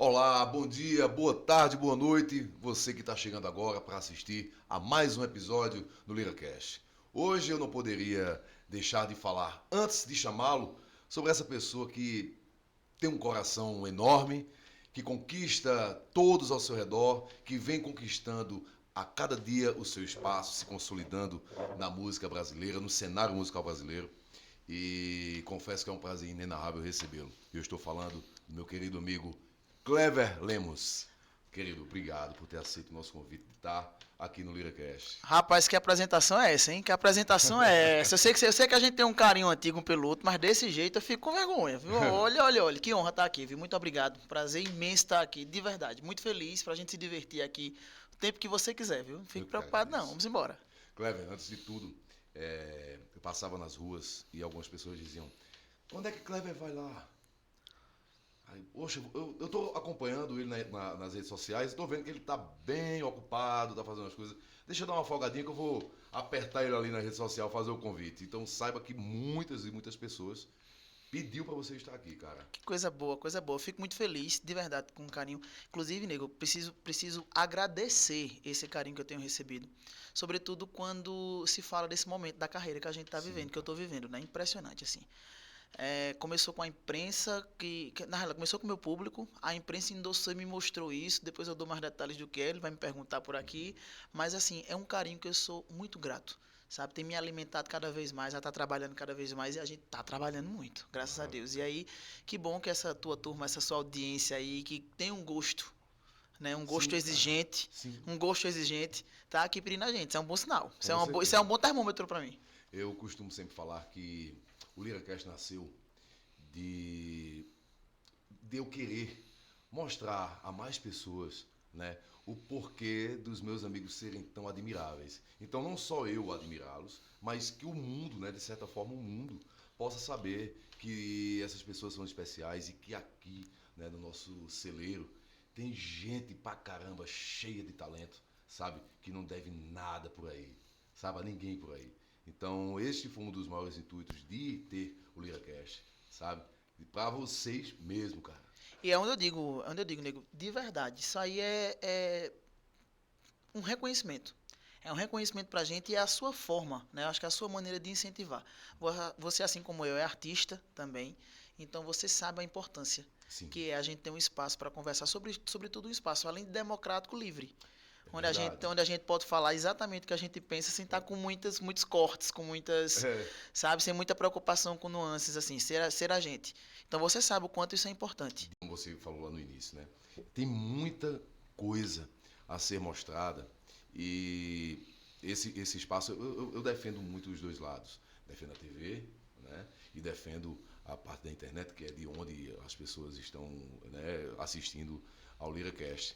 Olá, bom dia, boa tarde, boa noite. Você que está chegando agora para assistir a mais um episódio do LiraCast. Hoje eu não poderia deixar de falar, antes de chamá-lo, sobre essa pessoa que tem um coração enorme, que conquista todos ao seu redor, que vem conquistando a cada dia o seu espaço, se consolidando na música brasileira, no cenário musical brasileiro. E confesso que é um prazer inenarrável recebê-lo. Eu estou falando do meu querido amigo Clever Lemos. Querido, obrigado por ter aceito o nosso convite de estar aqui no LiraCast. Rapaz, que apresentação é essa, hein? Que apresentação é essa? Eu sei que a gente tem um carinho antigo um pelo outro, mas desse jeito eu fico com vergonha, viu? Olha, que honra estar aqui, viu? Muito obrigado. Prazer imenso estar aqui, de verdade. Muito feliz pra gente se divertir aqui o tempo que você quiser, viu? Não fique preocupado não, vamos embora. Clever, antes de tudo, eu passava nas ruas e algumas pessoas diziam: quando é que Clever vai lá? Aí, poxa, eu tô acompanhando ele nas redes sociais, tô vendo que ele tá bem ocupado, tá fazendo as coisas. Deixa eu dar uma folgadinha que eu vou apertar ele ali na rede social, fazer o convite. Então saiba que muitas e muitas pessoas pediu pra você estar aqui, cara. Que coisa boa, coisa boa. Eu fico muito feliz, de verdade, com carinho. Inclusive, nego, eu preciso agradecer esse carinho que eu tenho recebido. Sobretudo quando se fala desse momento da carreira que a gente está Sim, vivendo, que eu estou vivendo, né? Impressionante, assim. Começou com a imprensa, na realidade, começou com o meu público, a imprensa endossou e me mostrou isso, depois eu dou mais detalhes do que é, ele vai me perguntar por aqui, mas assim, é um carinho que eu sou muito grato, sabe, tem me alimentado cada vez mais, ela está trabalhando cada vez mais e a gente está trabalhando muito, graças a Deus, e aí, que bom que essa tua turma, essa sua audiência aí, que tem um gosto, né, sim, cara. Sim, um gosto exigente, tá aqui pedindo a gente, isso é um bom sinal, com isso é um certeza. bom termômetro para mim. Eu costumo sempre falar que o LiraCast nasceu de, de eu querer mostrar a mais pessoas, né, o porquê dos meus amigos serem tão admiráveis. Então não só eu admirá-los, mas que o mundo, né, de certa forma o mundo, possa saber que essas pessoas são especiais e que aqui, né, no nosso celeiro tem gente pra caramba cheia de talento, sabe, que não deve nada por aí, sabe, a ninguém por aí. Então, este foi um dos maiores intuitos de ter o LiraCast, sabe? E pra vocês mesmo, cara. E é onde eu digo, nego, de verdade, isso aí é um reconhecimento. É um reconhecimento pra gente e é a sua forma, né? Eu acho que é a sua maneira de incentivar. Você, assim como eu, é artista também, então você sabe a importância Sim, que é a gente ter um espaço para conversar sobre tudo um espaço, além de democrático, livre. é Onde verdade. a gente pode falar exatamente o que a gente pensa sem estar com muitos cortes, com muitas, É, sabe, sem muita preocupação com nuances, assim, ser a gente. Então você sabe o quanto isso é importante. como você falou lá no início, né? Tem muita coisa a ser mostrada e esse espaço, eu defendo muito os dois lados. Defendo a TV, né? E defendo a parte da internet, que é de onde as pessoas estão, né, assistindo ao LiraCast.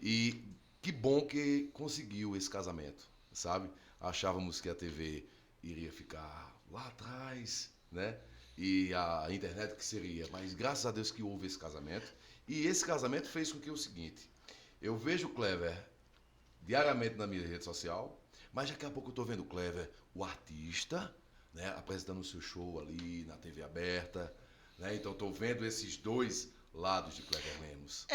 E que bom que conseguiu esse casamento, sabe? Achávamos que a TV iria ficar lá atrás, né? E a internet que seria, mas graças a Deus que houve esse casamento. E esse casamento fez com que o seguinte, eu vejo o Clever diariamente na minha rede social, mas daqui a pouco eu estou vendo o Clever, o artista, né, apresentando o seu show ali na TV aberta, né? Então estou vendo esses dois lados de Clever Lemos.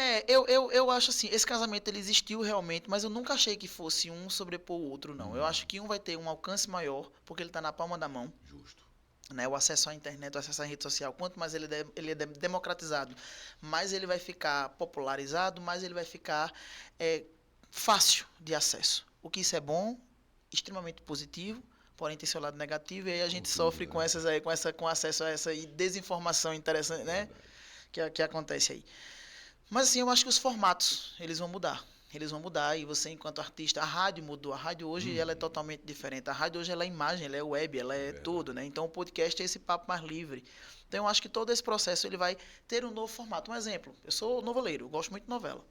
Eu acho assim, esse casamento ele existiu realmente, mas eu nunca achei que fosse um sobrepor o outro, não. Eu acho que um vai ter um alcance maior, porque ele está na palma da mão. Justo. Né, o acesso à internet, o acesso à rede social, quanto mais ele é democratizado, mais ele vai ficar popularizado, mais ele vai ficar é, fácil de acesso. O que isso é bom, extremamente positivo, porém tem seu lado negativo, e aí a Com gente tudo, sofre com né? essas aí, com acesso a essa desinformação interessante, né? Verdade. Que acontece aí. Mas assim, eu acho que os formatos, eles vão mudar. Eles vão mudar e você, enquanto artista, a rádio mudou. A rádio hoje ela é totalmente diferente. A rádio hoje ela é imagem, ela é web, ela É é tudo, verdade. né? Então o podcast é esse papo mais livre. Então eu acho que todo esse processo ele vai ter um novo formato. Um exemplo, eu sou noveleiro, eu gosto muito de novela.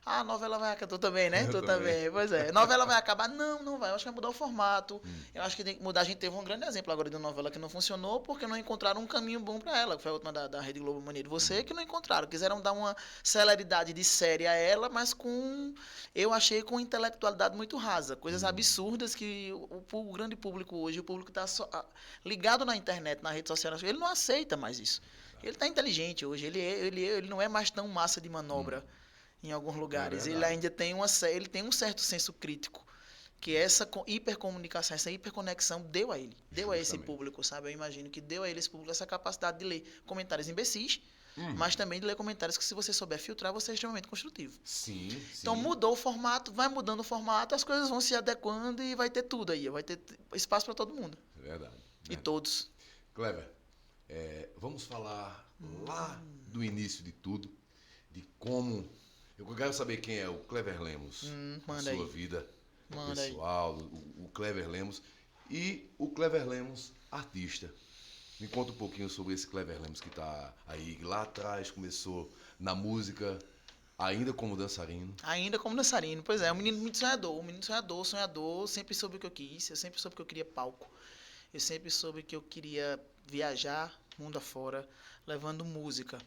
Ah, a novela vai acabar. Tu também, né? Eu Tu também. também. Pois é. Novela vai acabar? Não, não vai. Eu acho que vai mudar o formato. Eu acho que tem que mudar. A gente teve um grande exemplo agora de uma novela que não funcionou porque não encontraram um caminho bom pra ela. Que foi a última da Rede Globo Mania de Você, que não encontraram. Quiseram dar uma celeridade de série a ela, mas com. Eu achei com intelectualidade muito rasa. Coisas absurdas que o grande público hoje, o público que está ligado na internet, na rede social, ele não aceita mais isso. Ele tá inteligente hoje, ele não é mais tão massa de manobra em alguns lugares. Ele verdade. ainda tem ele tem um certo senso crítico, que essa hipercomunicação, essa hiperconexão deu a ele, deu a esse Justamente. público, sabe? Eu imagino que deu a ele esse público essa capacidade de ler comentários imbecis, Hum, mas também de ler comentários que, se você souber filtrar, você é extremamente construtivo. sim, Então sim. mudou o formato, vai mudando o formato, as coisas vão se adequando e vai ter tudo aí, vai ter espaço para todo mundo É verdade. e Verdade. todos. Clever, vamos falar lá do início de tudo, de como. Eu quero saber quem é o Clever Lemos na Manda sua aí, vida manda aí. pessoal, o Clever Lemos e o Clever Lemos artista. Me conta um pouquinho sobre esse Clever Lemos que está aí. Lá atrás começou na música, ainda como dançarino. Ainda como dançarino, pois é, um menino muito sonhador, um menino sonhador, sonhador, sempre soube o que eu quis, eu sempre soube que eu queria palco, eu sempre soube que eu queria viajar mundo afora, levando música.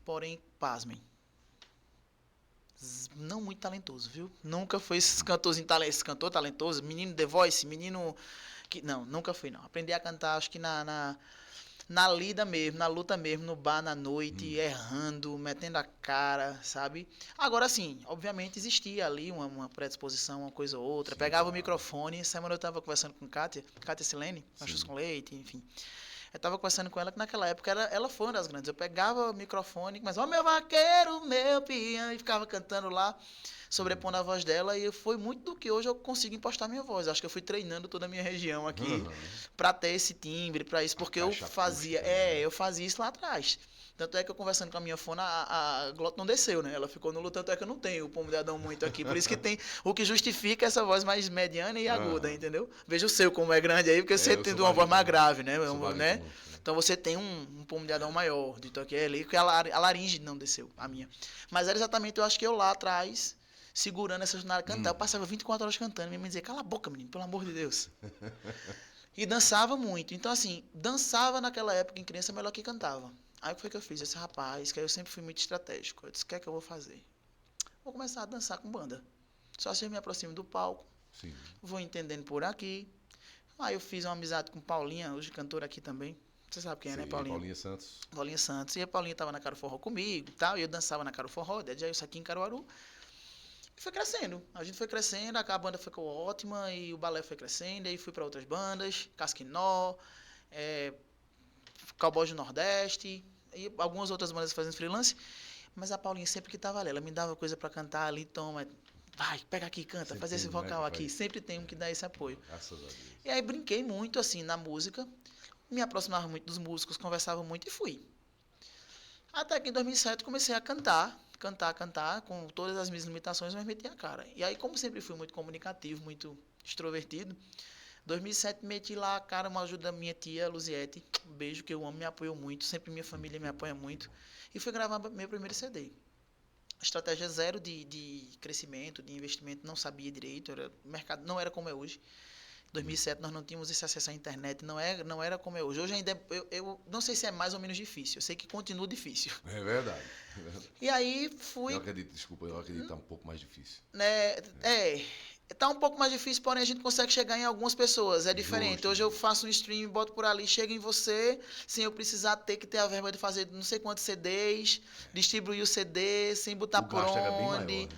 Porém, pasmem, não muito talentoso, viu? Nunca foi esse cantor talentoso, menino The Voice, menino que não, nunca fui não. Aprendi a cantar, acho que na lida mesmo, na luta mesmo, no bar, na noite, errando, metendo a cara, sabe? Agora, sim, obviamente existia ali uma predisposição, uma coisa ou outra. Sim, Pegava o claro. microfone, semana eu estava conversando com Kátia Silene, Cachos com Leite, enfim. Eu estava conversando com ela que naquela época ela foi uma das grandes. Eu pegava o microfone, mas ó meu vaqueiro, meu peão, e ficava cantando lá, sobrepondo a voz dela, e foi muito do que hoje eu consigo impostar minha voz. Acho que eu fui treinando toda a minha região aqui para ter esse timbre, para isso, porque eu Caixa fazia, acústica, né? eu fazia isso lá atrás. Tanto é que eu conversando com a minha fona, a glota não desceu, né? Ela ficou no luto, tanto é que eu não tenho o pomo de Adão muito aqui. Por isso que tem o que justifica essa voz mais mediana e aguda, entendeu? Veja o seu como é grande aí, porque você Eu tem sou uma voz mais barítono. grave, né? Sou né? barítono. Então você tem um pomo de Adão maior, de toque ali, que a laringe não desceu, a minha. Mas era exatamente, eu acho que eu lá atrás, segurando essa jornada cantar. Eu passava 24 horas cantando, minha mãe dizia, cala a boca, menino, pelo amor de Deus. E dançava muito. Então, assim, dançava naquela época em criança melhor que cantava. Aí o que foi que eu fiz? Esse rapaz, que aí eu sempre fui muito estratégico. Eu disse, o que é que eu vou fazer? Vou começar a dançar com banda. Só se eu me aproximo do palco, Sim. vou entendendo por aqui. Aí eu fiz uma amizade com Paulinha, hoje cantora aqui também. Você sabe quem é, né, Sei, Paulinha? Paulinha Santos. Paulinha Santos. E a Paulinha tava na Caro Forró comigo e tal. E eu dançava na Caro Forró, desde aí isso aqui em Caruaru. E foi crescendo. A gente foi crescendo, a banda ficou ótima e o balé foi crescendo. Aí fui para outras bandas, Casquinó, Cowboys do Nordeste e algumas outras bandas fazendo freelance. Mas a Paulinha sempre que tava ali, ela me dava coisa para cantar ali, toma, vai, pega aqui, canta, Sempre faz tem esse um, né, vocal que aqui. faz. Sempre tem um que dá esse apoio. Graças a Deus. E aí brinquei muito assim na música, me aproximava muito dos músicos, conversava muito e fui. Até que em 2007 comecei a cantar, com todas as minhas limitações, mas meti a cara. E aí, como sempre fui muito comunicativo, muito extrovertido, 2007 meti lá a cara, uma ajuda da minha tia, Luziette, um beijo, que eu amo, me apoiou muito, sempre minha família me apoia muito, e fui gravar meu primeiro CD. Estratégia zero de crescimento, de investimento, não sabia direito, o mercado não era como é hoje. 2007 nós não tínhamos esse acesso à internet, não era como é hoje. Hoje ainda, eu não sei se é mais ou menos difícil, eu sei que continua difícil. É verdade. E aí fui, Eu acredito, desculpa, eu acredito que tá um pouco mais difícil. né, tá um pouco mais difícil, porém a gente consegue chegar em algumas pessoas, é diferente. Justo, Hoje eu justo. faço um stream, boto por ali, chega em você, sem eu precisar ter que ter a verba de fazer não sei quantos CDs, distribuir o CD, sem botar O por gasto era bem maior, onde. né?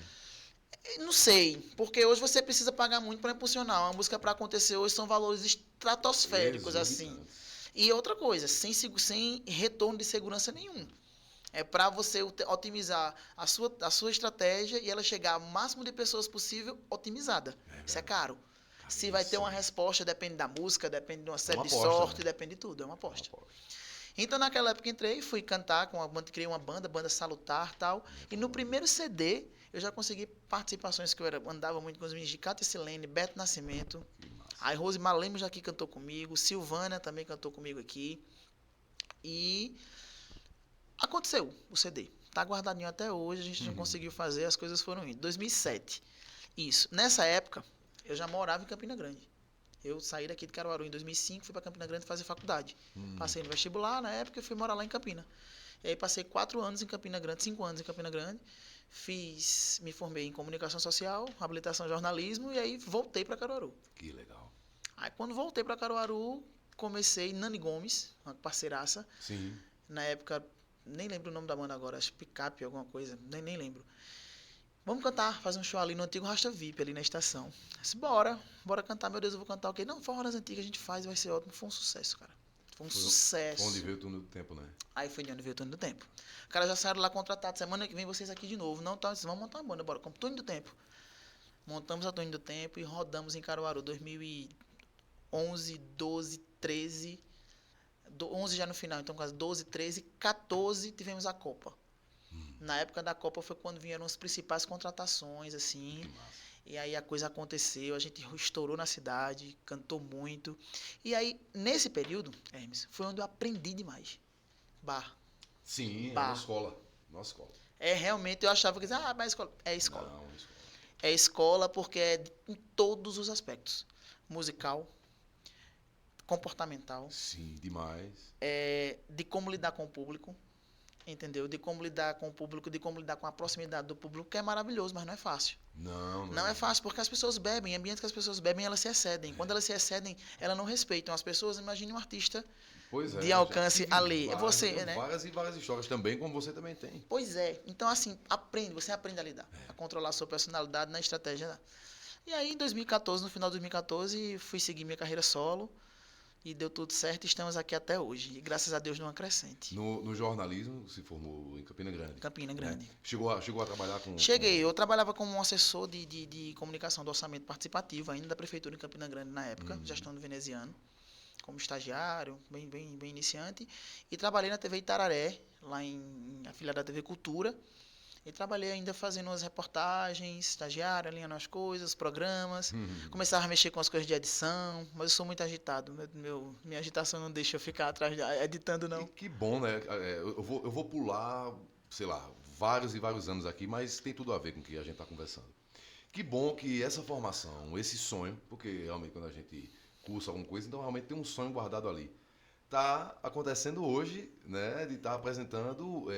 Não sei, porque hoje você precisa pagar muito para impulsionar. Uma música para acontecer hoje são valores estratosféricos, assim. Exorbitantes. E outra coisa, sem retorno de segurança nenhum. É para você otimizar a sua estratégia e ela chegar ao máximo de pessoas possível otimizada. Isso é caro. Se vai ter uma Caríssimo. resposta, depende da música, depende de uma série uma de aposta, sorte, né? depende de tudo, é uma Uma aposta. aposta. Então, naquela época, entrei, fui cantar com a banda, criei uma banda Salutar tal. E no primeiro CD, eu já consegui participações que andava muito com os meninos de Cátia Silene, Beto Nascimento. Que massa. Aí Rosemar Lemos aqui cantou comigo, Silvana também cantou comigo aqui. E aconteceu o CD. Tá guardadinho até hoje, a gente não conseguiu fazer, as coisas foram indo. 2007. Isso. Nessa época, eu já morava em Campina Grande. Eu saí daqui de Caruaru em 2005, fui para Campina Grande fazer faculdade. Passei no vestibular, na época, e fui morar lá em Campina. E aí passei 4 anos em Campina Grande, 5 anos em Campina Grande. Me formei em comunicação social, habilitação em jornalismo, e aí voltei para Caruaru. Que legal. Aí quando voltei para Caruaru, comecei Nani Gomes, uma parceiraça, Sim. Na época, nem lembro o nome da banda agora, acho Picape, alguma coisa, nem lembro. Vamos cantar, fazer um show ali no antigo Rasta VIP, ali na estação. Eu disse, bora cantar, meu Deus, eu vou cantar o quê? Não, forró das antigas a gente faz, vai ser ótimo. Foi um sucesso, cara. Foi um Foi onde sucesso. veio o túnel do tempo, né? Aí foi de onde veio o Túnel do Tempo. Os caras já saíram lá contratados, semana que vem vocês aqui de novo. Não, tá, vamos montar uma banda, bora, como Túnel do Tempo. Montamos a Túnel do Tempo e rodamos em Caruaru 2011, 12, 13, 11 já no final, então quase 12, 13, 14 tivemos a Copa. Na época da Copa foi quando vieram as principais contratações, assim. Que massa. E aí a coisa aconteceu, a gente estourou na cidade, cantou muito. E aí, nesse período, Hermes, foi onde eu aprendi demais. Bar. Sim, é Bar. na escola. Na escola. Realmente eu achava que, mas é escola. É escola. Não, na escola. É escola porque é em todos os aspectos. Musical, comportamental, Sim, demais. de como lidar com o público, entendeu? De como lidar com o público, de como lidar com a proximidade do público, que é maravilhoso, mas não é fácil. Não é fácil, porque as pessoas bebem, em ambientes que as pessoas bebem, elas se excedem. Quando elas se excedem, elas não respeitam as pessoas. Imagine um artista Pois é, de já alcance tive alheio. várias, Você, tenho né? várias e várias histórias também, como você também tem. Pois é. Então, assim, você aprende a lidar, a controlar a sua personalidade na estratégia. Né? E aí, em 2014, no final de 2014, fui seguir minha carreira solo e deu tudo certo e estamos aqui até hoje. E graças a Deus numa crescente. No jornalismo, se formou em Campina Grande. Campina né? Grande. Chegou a trabalhar com... Cheguei, eu trabalhava como um assessor de comunicação do orçamento participativo, ainda da Prefeitura de Campina Grande na época, gestão do veneziano, como estagiário, bem iniciante. E trabalhei na TV Itararé, lá em afiliada da TV Cultura. E trabalhei ainda fazendo umas reportagens, estagiário, alinhando as coisas, programas. Começava a mexer com as coisas de edição, mas eu sou muito agitado. Minha agitação não deixa eu ficar atrás editando, não. E que bom, né? Eu vou pular, sei lá, vários e vários anos aqui, mas tem tudo a ver com o que a gente está conversando. Que bom que essa formação, esse sonho, porque realmente quando a gente cursa alguma coisa, então realmente tem um sonho guardado ali. Tá acontecendo hoje, né? De estar apresentando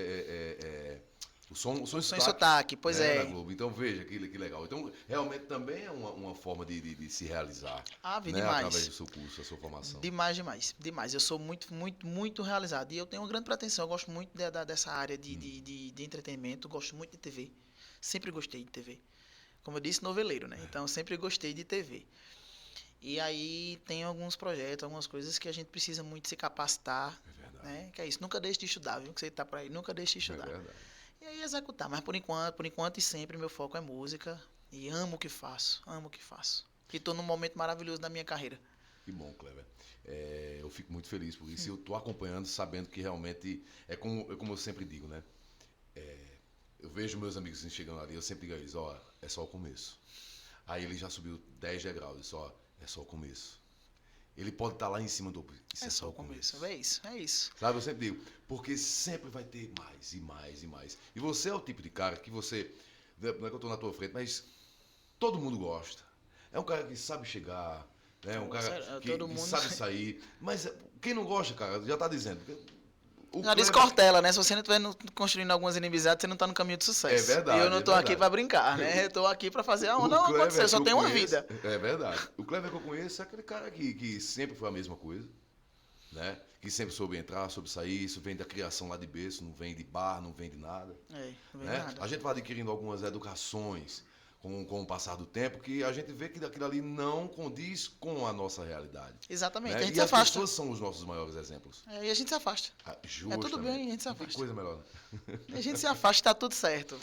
o som Som e sotaque, sotaque, pois né, é. na Globo. Então veja que legal. Então realmente também é uma forma de se realizar, Ave né? demais. Através do seu curso, da sua formação. Demais. Eu sou muito realizado. E eu tenho uma grande pretensão. Eu gosto muito dessa área de entretenimento. Gosto muito de TV. Sempre gostei de TV. Como eu disse, noveleiro, né? Então, eu sempre gostei de TV. E aí, tem alguns projetos, algumas coisas que a gente precisa muito se capacitar. É verdade. Né? Que é isso. Nunca deixe de estudar, viu? Que você tá por aí. Nunca deixe de É estudar. verdade. E aí, executar. Mas, por enquanto e sempre, meu foco é música. E amo o que faço. Amo o que faço. E tô num momento maravilhoso da minha carreira. Que bom, Kleber. Eu fico muito feliz por isso. E eu estou acompanhando, sabendo que realmente como eu sempre digo, né? Eu vejo meus amigos chegando ali, eu sempre digo a eles, ó, é só o começo. Aí ele já subiu 10 degraus, eu disse, ó, é só o começo. Ele pode estar lá em cima do... Isso é só o começo. É isso. Sabe, eu sempre digo, porque sempre vai ter mais e mais e mais. E você é o tipo de cara que você... Não é que eu estou na tua frente, mas todo mundo gosta. É um cara que sabe chegar, né? Um cara que sabe sair. Mas quem não gosta, cara, já está dizendo. Já diz Cortella, né? Se você não estiver construindo algumas inimizades, você não está no caminho de sucesso. É verdade. E eu não estou aqui para brincar, né? Eu estou aqui para fazer a onda não acontecer. Eu só tenho uma vida. É verdade. O Kleber que eu conheço é aquele cara que sempre foi a mesma coisa, né? Que sempre soube entrar, soube sair. Isso vem da criação lá de berço, não vem de bar, não vem de nada. Não vem né? de nada. A gente vai adquirindo algumas educações com o passar do tempo, que a gente vê que aquilo ali não condiz com a nossa realidade. Exatamente, né? a gente e se afasta. As pessoas são os nossos maiores exemplos. E a gente se afasta. Tudo bem, a gente se afasta. Que coisa melhor. A gente se afasta e tá tudo certo,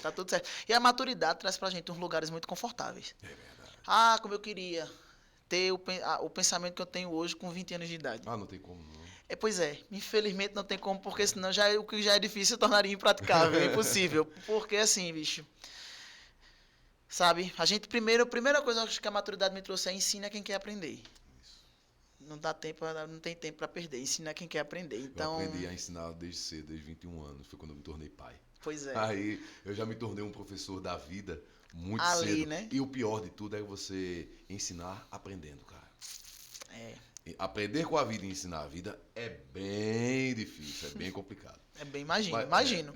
E a maturidade traz pra gente uns lugares muito confortáveis. É verdade. Como eu queria ter o pensamento que eu tenho hoje com 20 anos de idade. Não tem como não. Pois é, infelizmente não tem como, porque senão o que já é difícil tornaria impraticável, impossível. Porque assim, bicho... Sabe? A primeira coisa que a maturidade me trouxe é ensina quem quer aprender. Isso. Não tem tempo para perder. Ensina quem quer aprender. Então, eu aprendi a ensinar desde cedo, desde 21 anos. Foi quando eu me tornei pai. Pois é. Aí eu já me tornei um professor da vida muito ali, cedo. Né? E o pior de tudo é você ensinar aprendendo, cara. Aprender com a vida e ensinar a vida é bem difícil, é bem complicado. Imagino.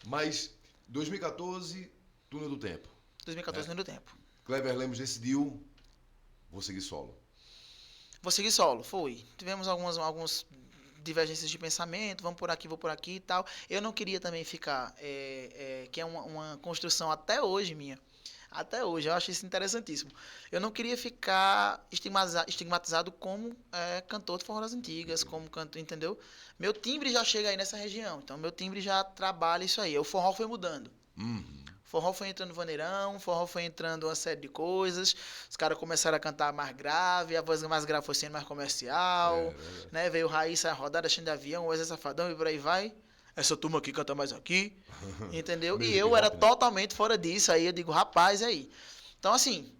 Mas 2014, Túnel do Tempo. 2014, Túnel do Tempo. Kleber Lemos decidiu, vou seguir solo. Vou seguir solo, fui. Tivemos alguns divergências de pensamento, vamos por aqui, vou por aqui e tal. Eu não queria também ficar, que é uma construção até hoje minha, até hoje, eu acho isso interessantíssimo. Eu não queria ficar estigmatizado como cantor de forró das antigas, como cantor, entendeu? Meu timbre já chega aí nessa região, então meu timbre já trabalha isso aí. O forró foi mudando. Uhum. Forró foi entrando vaneirão, forró foi entrando uma série de coisas, os caras começaram a cantar mais grave, a voz mais grave foi sendo mais comercial, Verdade. né? Veio Raíssa, Rodada, Cheio de Avião, Wesley Safadão e por aí vai. Essa turma aqui canta mais aqui, entendeu? Meio E hip eu era hop, né? totalmente fora disso, aí eu digo, rapaz, aí. Então, assim,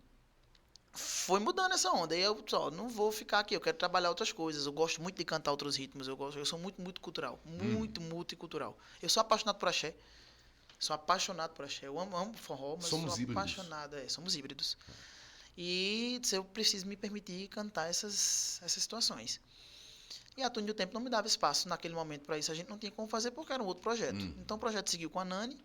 foi mudando essa onda. E eu só não vou ficar aqui, eu quero trabalhar outras coisas. Eu gosto muito de cantar outros ritmos, eu sou muito multicultural, muito multicultural. Eu sou apaixonado por axé. Sou apaixonado por axé. Eu amo forró, mas Somos sou híbridos. apaixonado. Somos híbridos. E eu preciso me permitir cantar essas situações. E a Túnel do Tempo não me dava espaço naquele momento para isso. A gente não tinha como fazer porque era um outro projeto. Então o projeto seguiu com a Nani,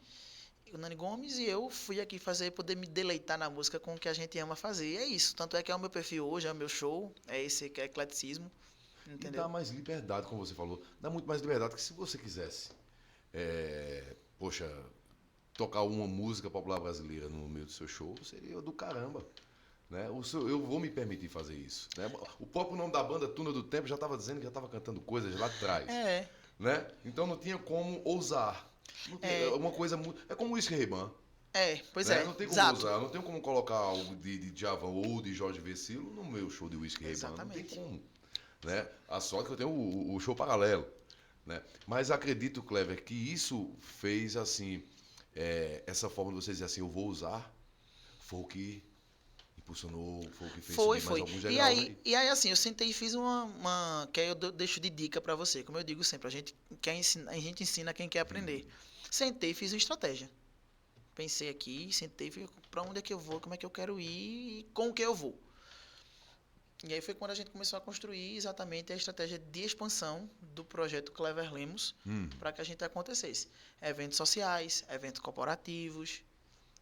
o Nani Gomes, e eu fui aqui poder me deleitar na música com o que a gente ama fazer. E é isso. Tanto é que é o meu perfil hoje, é o meu show, é esse que é ecleticismo. E Entendeu? dá mais liberdade, como você falou. Dá muito mais liberdade que se você quisesse. Poxa, tocar uma música popular brasileira no meio do seu show seria do caramba. Né? Eu vou me permitir fazer isso. Né? O próprio nome da banda, Túnel do Tempo, já estava dizendo que já estava cantando coisas lá de trás. Né? Então não tinha como ousar. É uma coisa muito. É como o Whisky Ray-Ban. Pois Né? é. Não tem como Exato. ousar, não tem como colocar algo de Djavan ou de Jorge Vecilo no meu show de Whisky Ray-Ban. Não tem Exatamente. como. Né? A sorte que eu tenho o show paralelo. Né? Mas acredito, Clever, que isso fez assim. Essa forma de você dizer assim, eu vou usar, foi o que impulsionou, foi o que fez subir mais alguns degraus aí. E aí, assim, eu sentei e fiz que aí eu deixo de dica pra você. Como eu digo sempre, a gente ensina quem quer aprender. Sentei e fiz uma estratégia. Pensei aqui, sentei e falei, pra onde é que eu vou, como é que eu quero ir e com o que eu vou. E aí foi quando a gente começou a construir exatamente a estratégia de expansão do projeto Clever Lemos para que a gente acontecesse. Eventos sociais, eventos corporativos,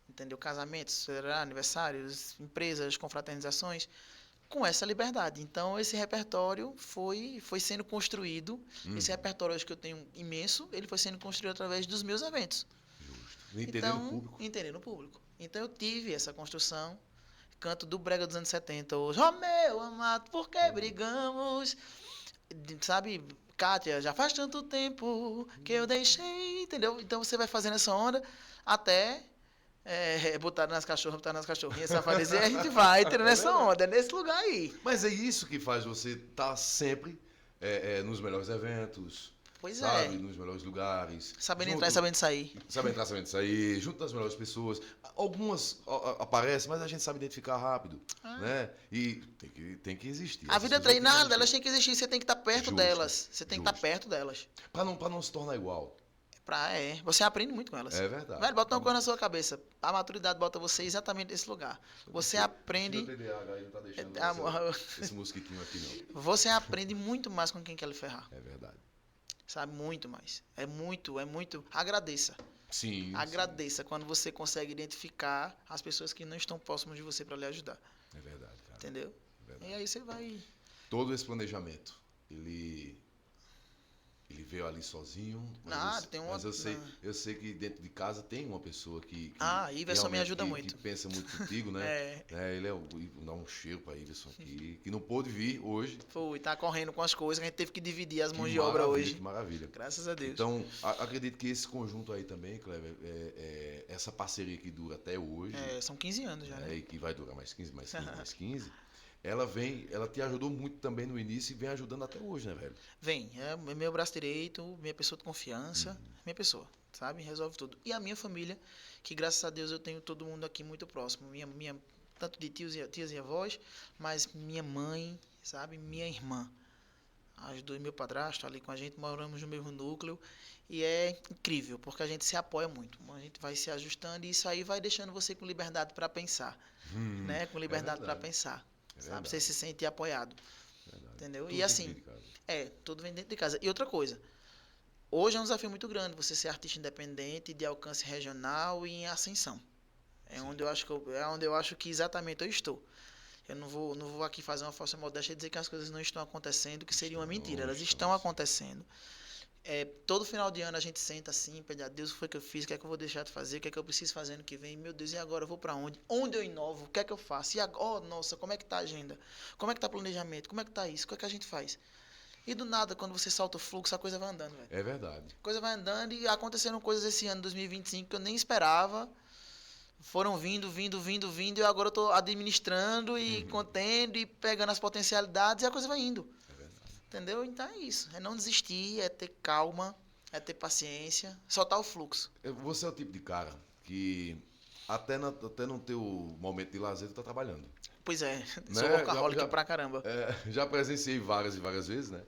entendeu? Casamentos, aniversários, empresas, confraternizações, com essa liberdade. Então, esse repertório foi sendo construído. Esse repertório hoje que eu tenho imenso, ele foi sendo construído através dos meus eventos. Justo. Entendendo o Então, público. entendendo o público. Então, eu tive essa construção. Canto do brega dos anos 70 hoje. Oh, meu amado, por que brigamos? Sabe, Kátia, já faz tanto tempo que eu deixei, entendeu? Então você vai fazendo essa onda até botar nas cachorrinhas, safadeza, e a gente vai entrando nessa onda, é nesse lugar aí. Mas é isso que faz você estar sempre nos melhores eventos, Pois sabe? é. Nos melhores lugares. Sabendo junto, entrar e sabendo sair. Sabendo entrar, sabendo sair, junto das melhores pessoas. Algumas aparecem, mas a gente sabe identificar rápido, né? E tem que existir. A Essas vida é pessoas têm que treinada, existir. elas têm que existir, você tem que estar perto Justo, delas. Você tem que estar justo. perto delas. Pra não se tornar igual. Você aprende muito com elas. É verdade. Velho, bota uma coisa na sua cabeça. A maturidade bota você exatamente nesse lugar. Você aprende. O TDAH aí não tá deixando esse mosquitinho aqui, não. Você aprende muito mais com quem quer lhe ferrar. É verdade. Sabe? Muito mais. É muito. Agradeça. Sim. Agradeça quando você consegue identificar as pessoas que não estão próximas de você para lhe ajudar. É verdade, cara. Entendeu? É verdade. E aí você vai. Todo esse planejamento, ele veio ali sozinho, mas eu sei que dentro de casa tem uma pessoa que Iverson me ajuda muito. Que pensa muito contigo, né? Ele dá um cheiro para Iverson aqui, que não pôde vir hoje. Tá correndo com as coisas, a gente teve que dividir as mãos de obra hoje. Que maravilha. Graças a Deus. Então, acredito que esse conjunto aí também, Cleber, essa parceria que dura até hoje. São 15 anos já, né? E que vai durar mais 15, mais 15, mais 15. Ela te ajudou muito também no início e vem ajudando até hoje, né, velho? Vem, é meu braço direito, minha pessoa de confiança, minha pessoa, sabe? Resolve tudo. E a minha família, que graças a Deus eu tenho todo mundo aqui muito próximo. Tanto de tias e avós, mas minha mãe, sabe? Minha irmã. As duas, meu padrasto ali com a gente, moramos no mesmo núcleo. E é incrível, porque a gente se apoia muito. A gente vai se ajustando e isso aí vai deixando você com liberdade para pensar. Né? Com liberdade para pensar. Sabe? Você se sente apoiado. Verdade. Entendeu? Tudo E assim, tudo vem dentro de casa. E outra coisa, hoje é um desafio muito grande você ser artista independente, de alcance regional e em ascensão. É onde eu acho que exatamente eu estou. Eu não vou aqui fazer uma falsa modéstia e dizer que as coisas não estão acontecendo, que seria uma mentira. Elas Estamos. estão acontecendo. Todo final de ano a gente senta assim, pede a Deus o que foi que eu fiz, o que é que eu vou deixar de fazer, o que é que eu preciso fazer ano que vem. Meu Deus, e agora eu vou para onde? Onde eu inovo? O que é que eu faço? E agora, oh, nossa, como é que tá a agenda? Como é que tá o planejamento? Como é que tá isso? O que é que a gente faz? E do nada, quando você solta o fluxo, a coisa vai andando, velho. É verdade. A coisa vai andando e aconteceram coisas esse ano, 2025, que eu nem esperava. Foram vindo, e agora eu tô administrando e contendo e pegando as potencialidades e a coisa vai indo. É verdade. Entendeu? Então é isso. É não desistir, é ter calma, é ter paciência, soltar o fluxo. Você é o tipo de cara que até no teu momento de lazer tu tá trabalhando. Pois é, Né? sou workaholic pra caramba. Já presenciei várias e várias vezes, né?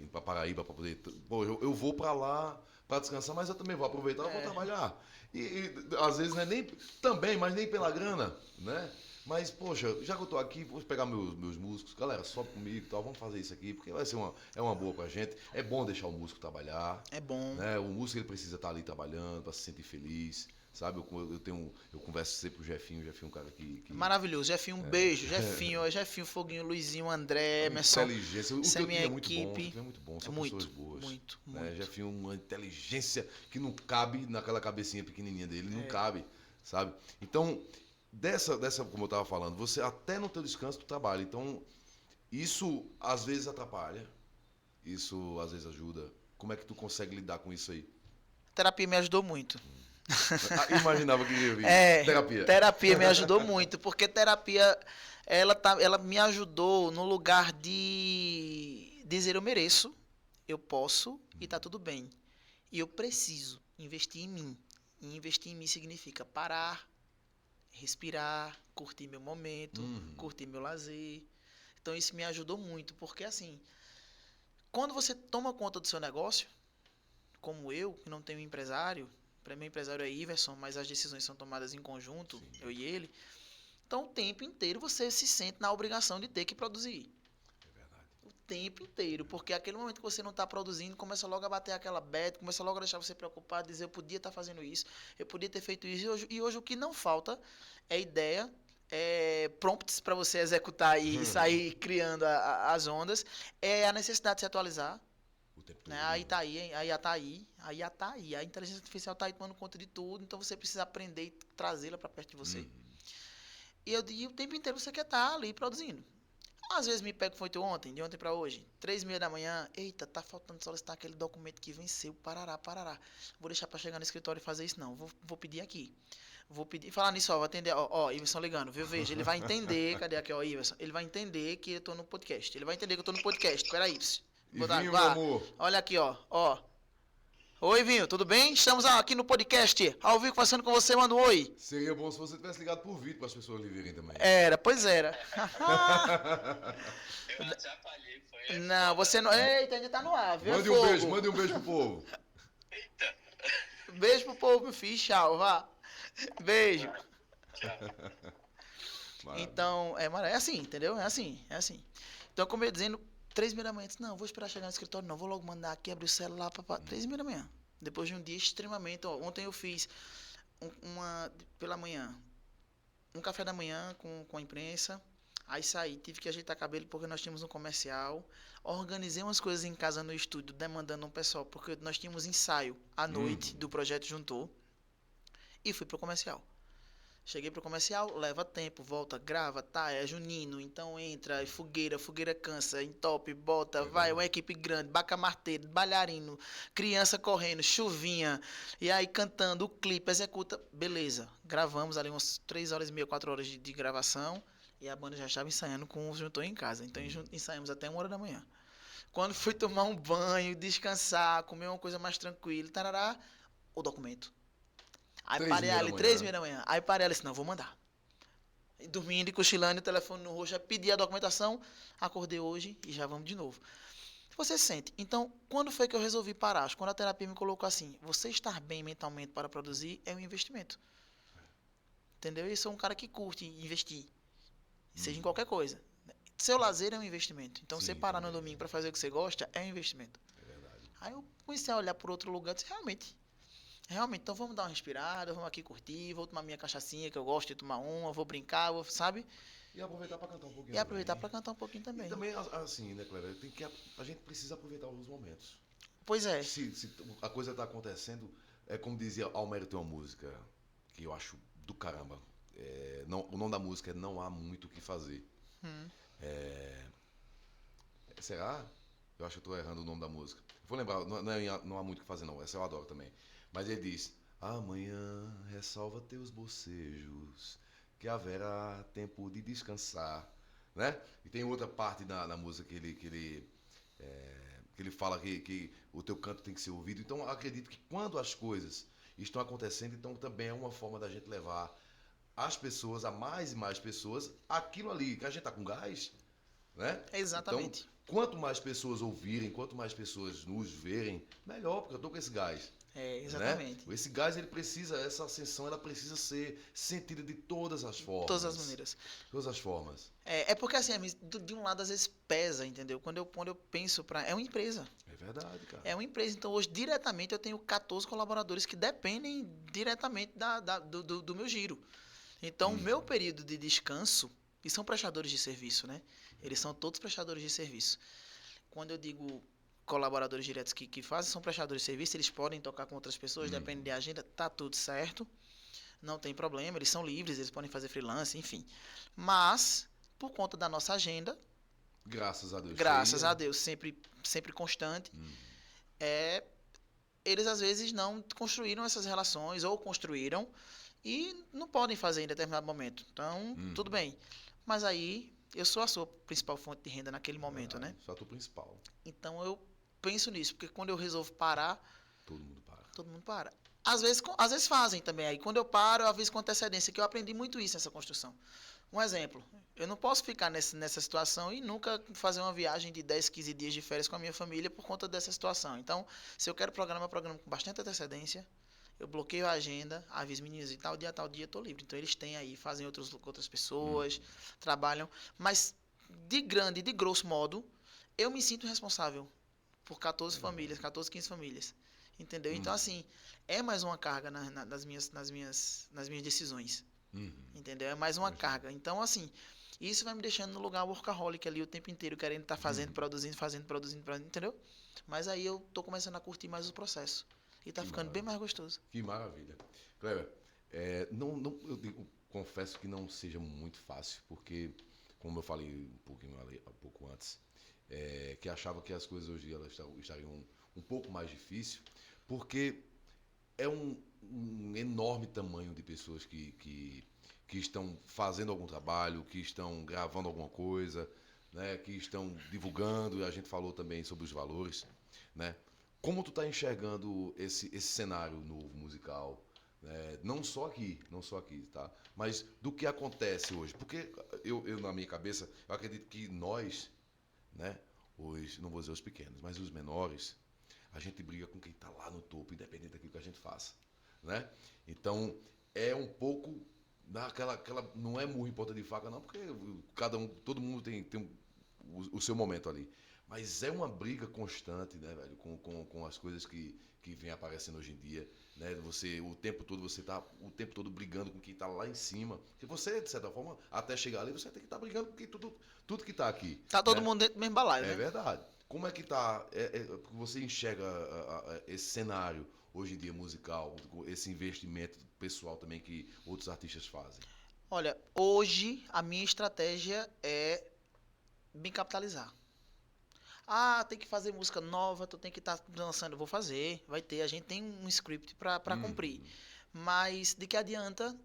Ir pra Paraíba pra poder. Pô, eu vou pra lá pra descansar, mas eu também vou aproveitar e vou trabalhar. E às vezes não é nem. Também, mas nem pela grana, né? Mas, poxa, já que eu tô aqui, vou pegar meus músicos. Galera, sobe comigo e tal, vamos fazer isso aqui, porque vai ser uma boa pra gente. É bom deixar o músico trabalhar. É bom. Né? O músico ele precisa estar ali trabalhando pra se sentir feliz. Sabe, eu converso sempre com o Jefinho é um cara que... Maravilhoso. Jefinho, um beijo. Jefinho, Foguinho, Luizinho, André, Emerson. Inteligência. O teu time é muito bom. O time é muito bom. São pessoas boas. Muito. Jefinho, uma inteligência que não cabe naquela cabecinha pequenininha dele. Não cabe, sabe? Então, dessa, como eu tava falando, você até no teu descanso tu trabalha. Então, isso às vezes atrapalha. Isso às vezes ajuda. Como é que tu consegue lidar com isso aí? Terapia me ajudou muito. Imaginava que ia vir. Terapia me ajudou muito, porque terapia ela me ajudou no lugar de dizer eu mereço, eu posso e tá tudo bem. E eu preciso investir em mim. E investir em mim significa parar, respirar, curtir meu momento, curtir meu lazer. Então isso me ajudou muito, porque assim, quando você toma conta do seu negócio, como eu, que não tenho empresário, para mim, o empresário é Iverson, mas as decisões são tomadas em conjunto, sim, eu e ele. Então, o tempo inteiro você se sente na obrigação de ter que produzir. É verdade. O tempo inteiro, porque aquele momento que você não está produzindo, começa logo a bater aquela bad, começa logo a deixar você preocupado, dizer, eu podia estar fazendo isso, eu podia ter feito isso. E hoje o que não falta é ideia, prompts para você executar e sair criando as ondas, é a necessidade de se atualizar. Né? Aí tá aí. A inteligência artificial tá aí tomando conta de tudo, então você precisa aprender e trazê-la para perto de você. E o tempo inteiro você quer estar ali produzindo. Às vezes me pego, foi de ontem para hoje, 3h30 da manhã, eita, tá faltando solicitar aquele documento que venceu, parará. Vou deixar para chegar no escritório e fazer isso não, vou pedir aqui. Vou pedir, falar nisso, vou atender, Iverson ligando, viu? Veja, ele vai entender, cadê aqui, Iverson? Ele vai entender que eu tô no podcast, peraí, Iverson. Vinho, meu amor. Olha aqui, ó. Oi, Vinho, tudo bem? Estamos aqui no podcast, ao vivo, conversando com você, manda um oi. Seria bom se você tivesse ligado por vídeo para as pessoas lhe verem também. Pois era. Eu atrapalhei, foi. Não, você não... Eita, ainda tá no ar, viu? Mande um beijo pro povo. Eita. Beijo pro povo, meu filho, tchau, vá. Beijo. Tchau. Então, é assim, entendeu? É assim. Então, como eu ia dizendo, 3h30 da manhã, disse, não, vou esperar chegar no escritório, não, vou logo mandar aqui, abrir o celular, 3h30 da manhã. Depois de um dia extremamente, ontem eu fiz pela manhã, um café da manhã com a imprensa, aí saí, tive que ajeitar cabelo porque nós tínhamos um comercial, organizei umas coisas em casa no estúdio, demandando um pessoal, porque nós tínhamos ensaio à noite do Projeto Juntou, e fui pro comercial. Cheguei pro comercial, leva tempo, volta, grava, é junino, então entra, fogueira cansa, entope, bota, vai, uma equipe grande, baca-marteiro, bailarino, criança correndo, chuvinha, e aí cantando, o clipe, executa, beleza. Gravamos ali umas 3h30, 4 horas de gravação, e a banda já estava ensaiando com o Juntou em casa, então ensaiamos até 1h da manhã. Quando fui tomar um banho, descansar, comer uma coisa mais tranquila, tarará, o documento. Aí parei ali, 3h30 da manhã. Aí parei ali, disse, não, vou mandar. E dormindo e cochilando, o telefone no rosto, já pedi a documentação, acordei hoje e já vamos de novo. Você sente. Então, quando foi que eu resolvi parar? Quando a terapia me colocou assim, você estar bem mentalmente para produzir é um investimento. Entendeu? Eu sou um cara que curte investir. Seja em qualquer coisa. Seu lazer é um investimento. Então, você parar no domingo para fazer o que você gosta é um investimento. É verdade. Aí eu comecei a olhar por outro lugar e disse, realmente... Realmente, então vamos dar uma respirada, vamos aqui curtir, vou tomar minha cachaçinha, que eu gosto de tomar uma, vou brincar, sabe? E aproveitar para cantar um pouquinho E aproveitar também. para cantar um pouquinho E também. também, assim, né, Cleber? A gente precisa aproveitar os momentos. Pois é. Se a coisa tá acontecendo, é como dizia Almério, tem uma música que eu acho do caramba. O nome da música é Não Há Muito O Que Fazer. Hum. Será? Eu acho que eu tô errando o nome da música. Vou lembrar, não há muito o que fazer não, essa eu adoro também. Mas ele diz, amanhã ressalva teus bocejos, que haverá tempo de descansar, né? E tem outra parte na música que ele fala que o teu canto tem que ser ouvido. Então eu acredito que quando as coisas estão acontecendo, então também é uma forma da gente levar as pessoas, a mais e mais pessoas, aquilo ali, que a gente tá com gás, né? Então, Exatamente. quanto mais pessoas ouvirem, quanto mais pessoas nos verem, melhor, porque eu tô com esse gás, né? Exatamente. Esse gás, ele precisa, essa ascensão, ela precisa ser sentida de todas as formas. Todas as maneiras. Todas as formas. É porque assim, de um lado às vezes pesa, entendeu? Quando eu penso pra. É uma empresa. É verdade, cara. É uma empresa. Então hoje, diretamente, eu tenho 14 colaboradores que dependem diretamente do meu giro. Então, o meu período de descanso, e são prestadores de serviço, né? Eles são todos prestadores de serviço. Quando eu digo colaboradores diretos que fazem, são prestadores de serviço, eles podem tocar com outras pessoas, depende da agenda, tá tudo certo. Não tem problema, eles são livres, eles podem fazer freelance, enfim. Mas, por conta da nossa agenda, Graças a Deus. graças a Deus, sempre constante, eles às vezes não construíram essas relações, ou construíram, e não podem fazer em determinado momento. Então, tudo bem. Mas aí, eu sou a sua principal fonte de renda naquele momento, né? Só tu principal. Então, eu penso nisso, porque quando eu resolvo parar, Todo mundo para. todo mundo para. Às vezes fazem também. Aí, quando eu paro, eu aviso com antecedência, que eu aprendi muito isso nessa construção. Um exemplo, eu não posso ficar nessa situação e nunca fazer uma viagem de 10, 15 dias de férias com a minha família por conta dessa situação. Então, se eu quero programar, eu programo com bastante antecedência. Eu bloqueio a agenda, aviso meninos e tal dia eu tô livre. Então eles têm aí, fazem outras pessoas, trabalham. Mas de grosso modo, eu me sinto responsável por 14 famílias, 14, 15 famílias. Entendeu? Então, assim, é mais uma carga nas minhas decisões. Entendeu? É mais uma carga. Então, assim, isso vai me deixando no lugar workaholic ali o tempo inteiro, querendo estar fazendo, produzindo, entendeu? Mas aí eu tô começando a curtir mais o processo. E tá ficando bem mais gostoso. Que maravilha. Cleber, confesso que não seja muito fácil, porque, como eu falei um pouco antes, que achava que as coisas hoje elas estariam um pouco mais difíceis, porque é um enorme tamanho de pessoas que estão fazendo algum trabalho, que estão gravando alguma coisa, né, que estão divulgando, e a gente falou também sobre os valores, né? Como tu tá enxergando esse cenário novo musical, né? Não só aqui, tá? Mas do que acontece hoje, porque eu na minha cabeça, eu acredito que nós, né, não vou dizer os pequenos, mas os menores, a gente briga com quem tá lá no topo, independente daquilo que a gente faça, né? Então, é um pouco não é murro em ponta de faca não, porque todo mundo tem o seu momento ali. Mas é uma briga constante, né, velho, com as coisas que vem aparecendo hoje em dia, né? O tempo todo você tá o tempo todo brigando com quem tá lá em cima. Porque você, de certa forma, até chegar ali, você tem que estar brigando com tudo que tá aqui. Tá todo né? mundo dentro do mesmo balaio, É né? verdade. Como é que tá? Você enxerga esse cenário hoje em dia musical, esse investimento pessoal também que outros artistas fazem? Olha, hoje a minha estratégia é me capitalizar. Ah, tem que fazer música nova, tu tem que estar lançando. Eu vou fazer, vai ter. A gente tem um script pra cumprir. Mas de que adianta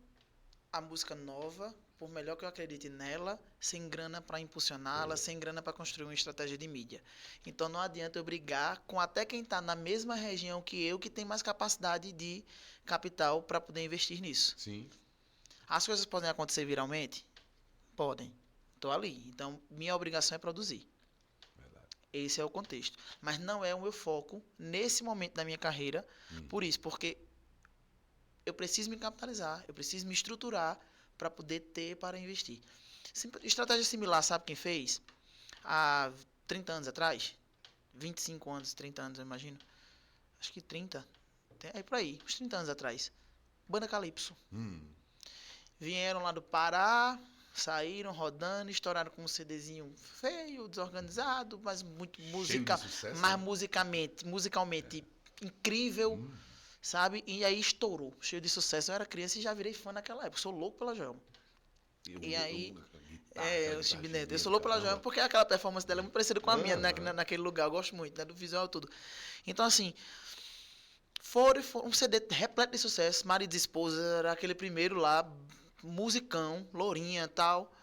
a música nova, por melhor que eu acredite nela, sem grana para impulsioná-la, sem grana para construir uma estratégia de mídia. Então não adianta eu brigar com até quem está na mesma região que eu, que tem mais capacidade de capital para poder investir nisso. Sim. As coisas podem acontecer viralmente? Podem. Estou ali. Então minha obrigação é produzir. Esse é o contexto. Mas não é o meu foco nesse momento da minha carreira. Por isso, porque eu preciso me capitalizar, eu preciso me estruturar para poder ter para investir. Estratégia similar, sabe quem fez? Há 30 anos atrás? 25 anos, 30 anos, eu imagino. Acho que 30 aí por aí, uns 30 anos atrás. Banda Calypso. Hum. Vieram lá do Pará, saíram rodando, estouraram com um CDzinho feio, desorganizado, mas muito Cheio de sucesso, mas né? musicalmente incrível, Hum. sabe? E aí estourou, cheio de sucesso. Eu era criança e já virei fã naquela época. Sou louco pela Joelma. E aí, o Chibi Neto. Eu sou louco pela Joelma porque aquela performance dela é muito parecida com a minha naquele lugar. Eu gosto muito, né? Do visual e tudo. Então, assim, foi um CD repleto de sucesso. Marido e Esposa era aquele primeiro lá, musicão, lourinha e tal.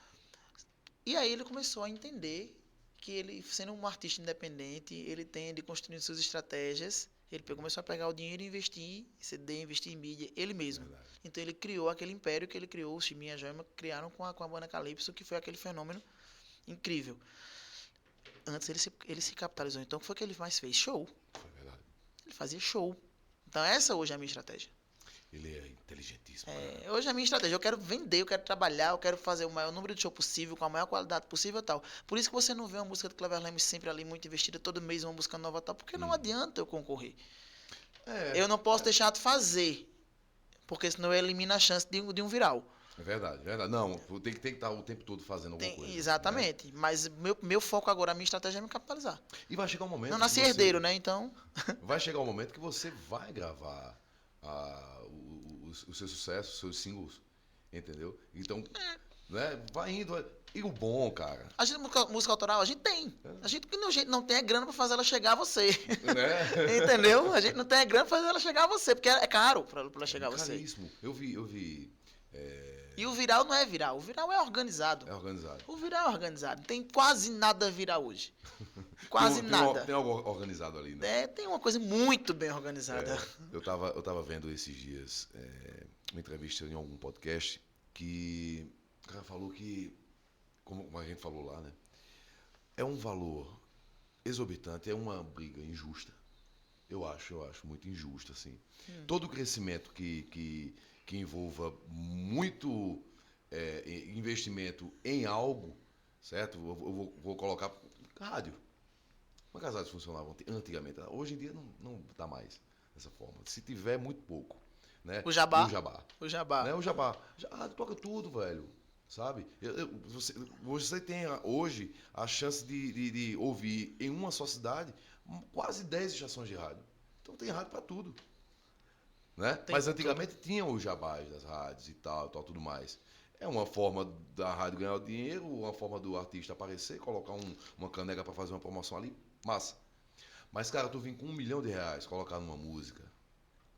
E aí ele começou a entender que ele, sendo um artista independente, ele tem de construir suas estratégias. Ele começou a pegar o dinheiro e investir em CD, investir em mídia, ele mesmo. Verdade. Então ele criou aquele império que ele criou, o Chibinha e a Joelma criaram com a banda Calypso, que foi aquele fenômeno incrível. Antes ele se capitalizou. Então o que foi que ele mais fez? Show. Foi verdade. Ele fazia show. Então essa hoje é a minha estratégia. Ele é inteligentíssimo. Cara. Hoje é a minha estratégia. Eu quero vender, eu quero trabalhar, eu quero fazer o maior número de show possível, com a maior qualidade possível e tal. Por isso que você não vê uma música do Clever Leme sempre ali muito investida, todo mês uma música nova e tal, porque não adianta eu concorrer. Eu não posso deixar de fazer, porque senão eu elimino a chance de um viral. É verdade, verdade. Não, tem que estar o tempo todo fazendo alguma coisa. Exatamente. Né? Mas meu foco agora, a minha estratégia é me capitalizar. E vai chegar um momento. Não nasci que você- herdeiro, né? Então. Vai chegar um momento que você vai gravar o seu sucesso, os seus singles. Entendeu? Então, né? Vai indo. E o bom, cara. A gente, música autoral, a gente tem. A gente não tem grana pra fazer ela chegar a você. Né? Entendeu? A gente não tem grana pra fazer ela chegar a você, porque é caro pra ela chegar a você. Caríssimo. Eu vi. E o viral não é viral, o viral é organizado. É organizado. O viral é organizado. Não tem quase nada viral hoje. Quase nada. Tem algo organizado ali, né? Tem uma coisa muito bem organizada. Eu tava vendo esses dias uma entrevista em algum podcast que o cara falou que, como a gente falou lá, né? É um valor exorbitante, é uma briga injusta. Eu acho muito injusto, assim. Todo crescimento que envolva muito investimento em algo, certo? Eu vou colocar rádio. Como é que as rádios funcionavam antigamente? Hoje em dia não dá mais dessa forma. Se tiver, muito pouco. Né? O jabá. O jabá. O jabá. Né? O jabá. Toca tudo, velho. Sabe? Você tem hoje a chance de ouvir em uma só cidade quase 10 estações de rádio. Então tem rádio para tudo. Né? Mas antigamente tinha os jabás das rádios e tal, tudo mais. É uma forma da rádio ganhar o dinheiro, uma forma do artista aparecer, colocar uma caneca para fazer uma promoção ali, massa. Mas, cara, tu vem com R$1 milhão colocar numa música,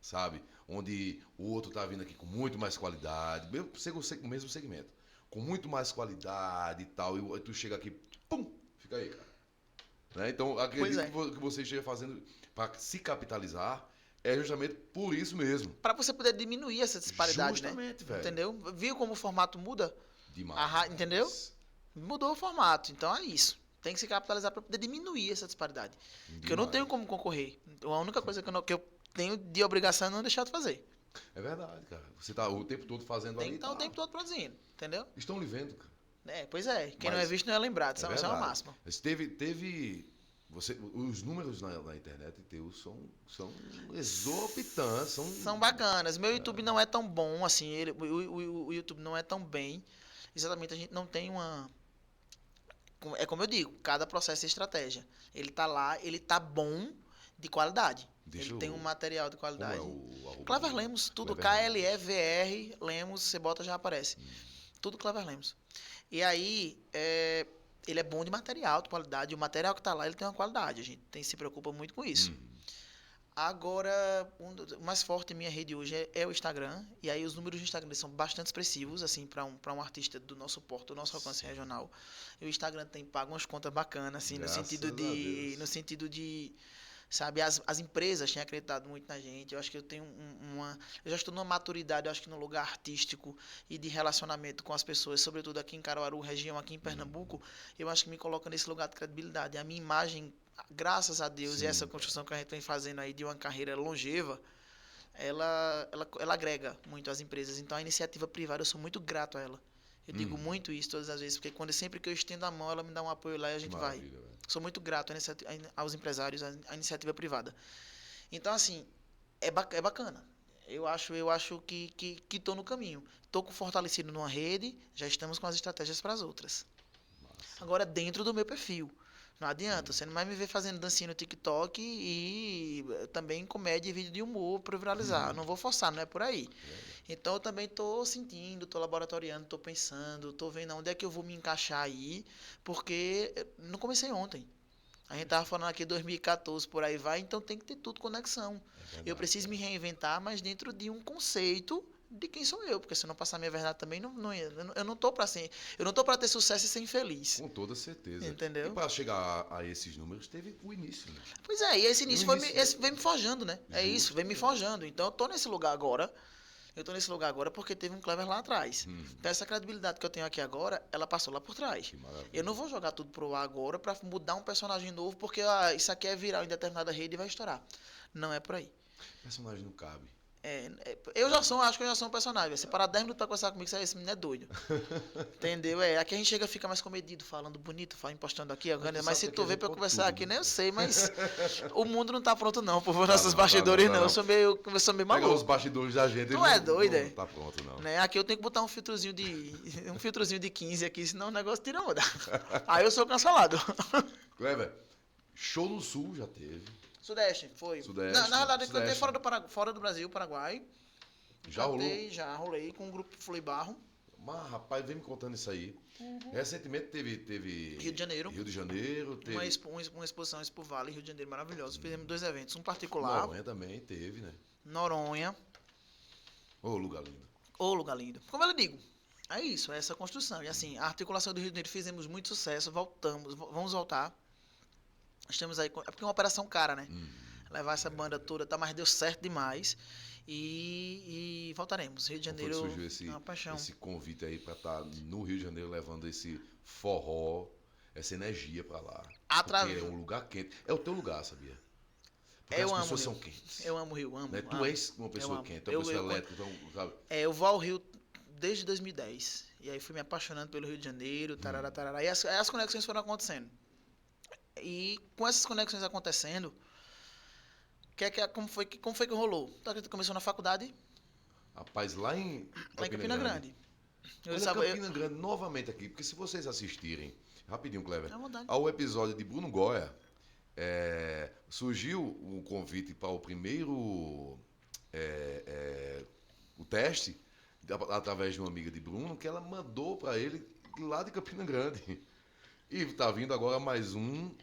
sabe? Onde o outro tá vindo aqui com muito mais qualidade, o mesmo segmento, com muito mais qualidade e tal, e tu chega aqui, pum, fica aí, cara. Né? Então, acredito que você esteja fazendo para se capitalizar. É justamente por isso mesmo. Para você poder diminuir essa disparidade, justamente, né? Velho. Entendeu? Viu como o formato muda? Demais. Entendeu? Mudou o formato. Então é isso. Tem que se capitalizar para poder diminuir essa disparidade. Porque eu não tenho como concorrer. A única coisa que eu tenho de obrigação é não deixar de fazer. É verdade, cara. Você tá o tempo todo fazendo Tem ali. que estar o tempo todo produzindo. Entendeu? Estão lhe vendo, cara. Pois é. Quem não é visto não é lembrado. Isso é o máximo. Mas os números na internet teus são exorbitantes. São bacanas. Meu YouTube não é tão bom assim. O YouTube não é tão bem. Exatamente, a gente não tem uma. É como eu digo, cada processo é estratégia. Ele tá lá, ele tá bom de qualidade. Ele tem um material de qualidade. Clever Lemos, tudo KLEVR, Lemos, você bota já aparece. Tudo Clever Lemos. E aí, ele é bom de material, de qualidade. O material que está lá, ele tem uma qualidade. A gente se preocupa muito com isso. Agora, o mais forte em minha rede hoje é o Instagram. E aí os números do Instagram são bastante expressivos, assim, para um artista do nosso porte, do nosso alcance regional. E o Instagram tem pago umas contas bacanas, assim, no sentido de sabe, as empresas têm acreditado muito na gente. Eu acho que eu tenho eu já estou numa maturidade, eu acho que no lugar artístico e de relacionamento com as pessoas, sobretudo aqui em Caruaru, região aqui em Pernambuco, eu acho que me coloca nesse lugar de credibilidade. A minha imagem, graças a Deus, e essa construção que a gente vem fazendo aí de uma carreira longeva, ela agrega muito às empresas. Então, a iniciativa privada, eu sou muito grato a ela. Eu digo muito isso todas as vezes, porque sempre que eu estendo a mão, ela me dá um apoio lá e a gente vai. Sou muito grato aos empresários, à iniciativa privada. Então, assim, É bacana. Eu acho que tô no caminho. Tô fortalecido numa rede, já estamos com as estratégias para as outras. Massa. Agora, dentro do meu perfil. Não adianta, Sim. você não vai me ver fazendo dancinha no TikTok e também comédia e vídeo de humor para viralizar. Eu não vou forçar, não é por aí. Verdade. Então, eu também tô sentindo, tô laboratoriando, tô pensando, tô vendo onde é que eu vou me encaixar aí, porque não comecei ontem. A gente tava falando aqui 2014, por aí vai, então tem que ter tudo conexão. É verdade, Eu preciso me cara. reinventar, mas dentro de um conceito de quem sou eu, porque se eu não passar minha verdade também, eu não tô pra ser, eu não tô pra ter sucesso e ser infeliz. Com toda certeza. E Entendeu? para chegar a esses números, teve o início, né? Pois é, e esse E o início início, vem me forjando, né? É isso, vem me justamente. forjando. Então eu tô nesse lugar agora. Eu tô nesse lugar agora porque teve um Clever lá atrás. Então essa credibilidade que eu tenho aqui agora, ela passou lá por trás. Que maravilha. Eu não vou jogar tudo pro ar agora pra mudar um personagem novo, porque isso aqui é viral em determinada rede e vai estourar. Não é por aí. Personagem não cabe. Acho que eu já sou um personagem. Você parar 10 minutos pra conversar comigo, esse menino é doido. Entendeu? Aqui a gente chega, fica mais comedido, falando bonito, impostando aqui, Mas tu mas sabe se que aqui tu a vê gente pra eu conta conversar tudo, aqui, né? nem eu sei, mas o mundo não tá pronto não, por Tá nossos não, tá não, bastidores tá não. Eu não. sou meio Pegar os maluco. bastidores da gente, Tu ele é não, doido, não é? tá pronto, não. Né? Aqui eu tenho que botar um filtrozinho de 15 aqui, senão o negócio tira onda. Aí eu sou cancelado. Clever, show no Sul já teve. Sudeste, foi. Sudeste, Na verdade, eu cantei Sudeste. fora do Brasil, Paraguai. Já rolou. Já rolei com o grupo Flui Barro. Mas, rapaz, vem me contando isso aí. Recentemente teve Rio de Janeiro. Rio de Janeiro, teve Uma exposição Expo Vale, Rio de Janeiro, maravilhosa. Fizemos 2 eventos, um particular, Noronha também, teve, né? Noronha, Ô, lugar lindo. ou lugar lindo. Como eu digo, é isso, é essa construção. E assim, a articulação do Rio de Janeiro fizemos muito sucesso, vamos voltar. Estamos aí, é porque é uma operação cara, né? Levar essa banda toda, tá, mas deu certo demais. E voltaremos. Rio de Como foi que Janeiro surgiu é uma paixão. esse convite aí pra estar no Rio de Janeiro levando esse forró, essa energia pra lá? Atra- Porque é um lugar quente. É o teu lugar, sabia? Porque Eu as amo o pessoas Rio. são quentes. Eu amo o Rio, amo. Né? Tu amo. és uma Eu pessoa amo. quente, uma pessoa elétrica, então, sabe? Eu vou ao Rio desde 2010. E aí fui me apaixonando pelo Rio de Janeiro, tarará, tarará. E as conexões foram acontecendo. E com essas conexões acontecendo, como foi que rolou? Tu acredita que começou na faculdade, Rapaz, lá em lá em Campina Grande. Eu Olha estava. Campina Grande novamente aqui, porque se vocês assistirem, rapidinho, Clever, À vontade. ao episódio de Bruno Goya, surgiu o convite para o primeiro o teste através de uma amiga de Bruno, que ela mandou para ele lá de Campina Grande. E está vindo agora mais um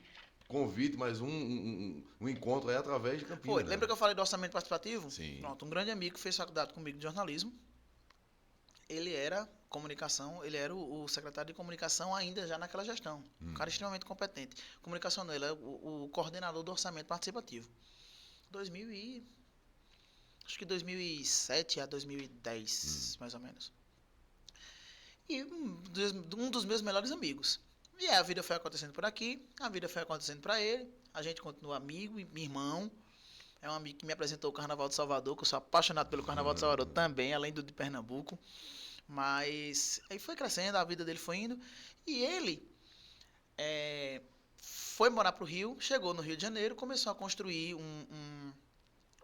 convite, mais um encontro aí através de Campina. Foi. Né? Lembra que eu falei do orçamento participativo? Sim. Pronto, um grande amigo que fez faculdade comigo de jornalismo. Ele era comunicação, ele era o secretário de comunicação ainda já naquela gestão. Um cara extremamente competente. Comunicação não, ele é o coordenador do orçamento participativo. 2000 e... Acho que 2007 a 2010, mais ou menos. E um dos meus melhores amigos. E a vida foi acontecendo por aqui, a vida foi acontecendo para ele. A gente continua amigo, irmão. É um amigo que me apresentou o Carnaval de Salvador, que eu sou apaixonado pelo Carnaval de Salvador também, além do de Pernambuco. Mas aí foi crescendo, a vida dele foi indo. E ele foi morar para o Rio, chegou no Rio de Janeiro, começou a construir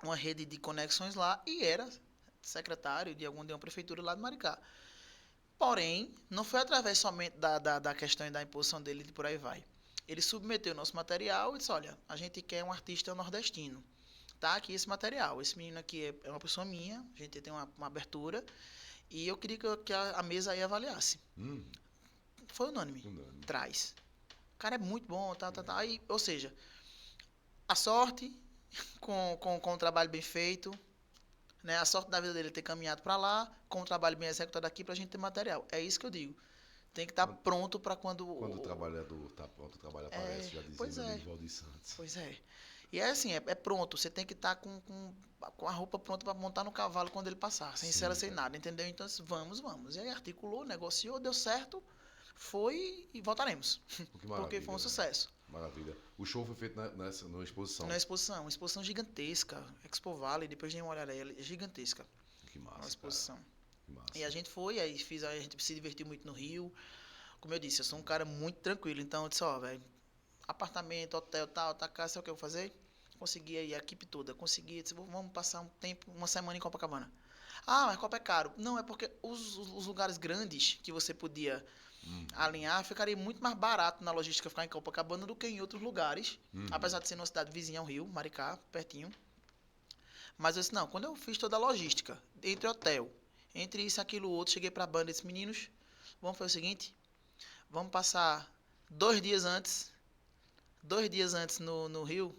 uma rede de conexões lá e era secretário de uma prefeitura lá de Maricá. Porém, não foi através somente da questão e da imposição dele de por aí vai. Ele submeteu o nosso material e disse, olha, a gente quer um artista nordestino. Tá aqui esse material. Esse menino aqui é uma pessoa minha, a gente tem uma abertura, e eu queria que a mesa aí avaliasse. Foi unânime. Traz. O cara é muito bom, tá. Aí, ou seja, a sorte com o trabalho bem feito, né? A sorte da vida dele ter caminhado para lá, com o trabalho bem executado aqui, para a gente ter material. É isso que eu digo. Tem que estar pronto para quando... Quando o trabalhador está pronto, o trabalho aparece, já dizia o Valdir Santos. Pois é. E é assim, é pronto. Você tem que estar com a roupa pronta para montar no cavalo quando ele passar. Sem cela, sem nada, entendeu? Então, vamos. E aí articulou, negociou, deu certo, foi e voltaremos. Porque foi um sucesso. Maravilha. O show foi feito numa exposição. Na exposição. Uma exposição gigantesca. Expo Vale, depois de uma olhada aí, é gigantesca. Que massa, uma exposição. Que massa. E a gente foi, a gente se divertiu muito no Rio. Como eu disse, eu sou um cara muito tranquilo. Então, eu disse, velho, apartamento, hotel, tal, tá cá, sabe o que eu vou fazer? conseguia ir a equipe toda, conseguia, disse, vamos passar um tempo, uma semana em Copacabana. Ah, mas Copa é caro. Não, é porque os lugares grandes que você podia alinhar, ficaria muito mais barato na logística ficar em Copacabana do que em outros lugares, apesar de ser numa cidade vizinha ao Rio, Maricá, pertinho. Mas eu disse, não, quando eu fiz toda a logística, entre hotel, entre isso, aquilo, outro, cheguei pra banda e disse, meninos, vamos fazer o seguinte, vamos passar 2 dias antes no Rio,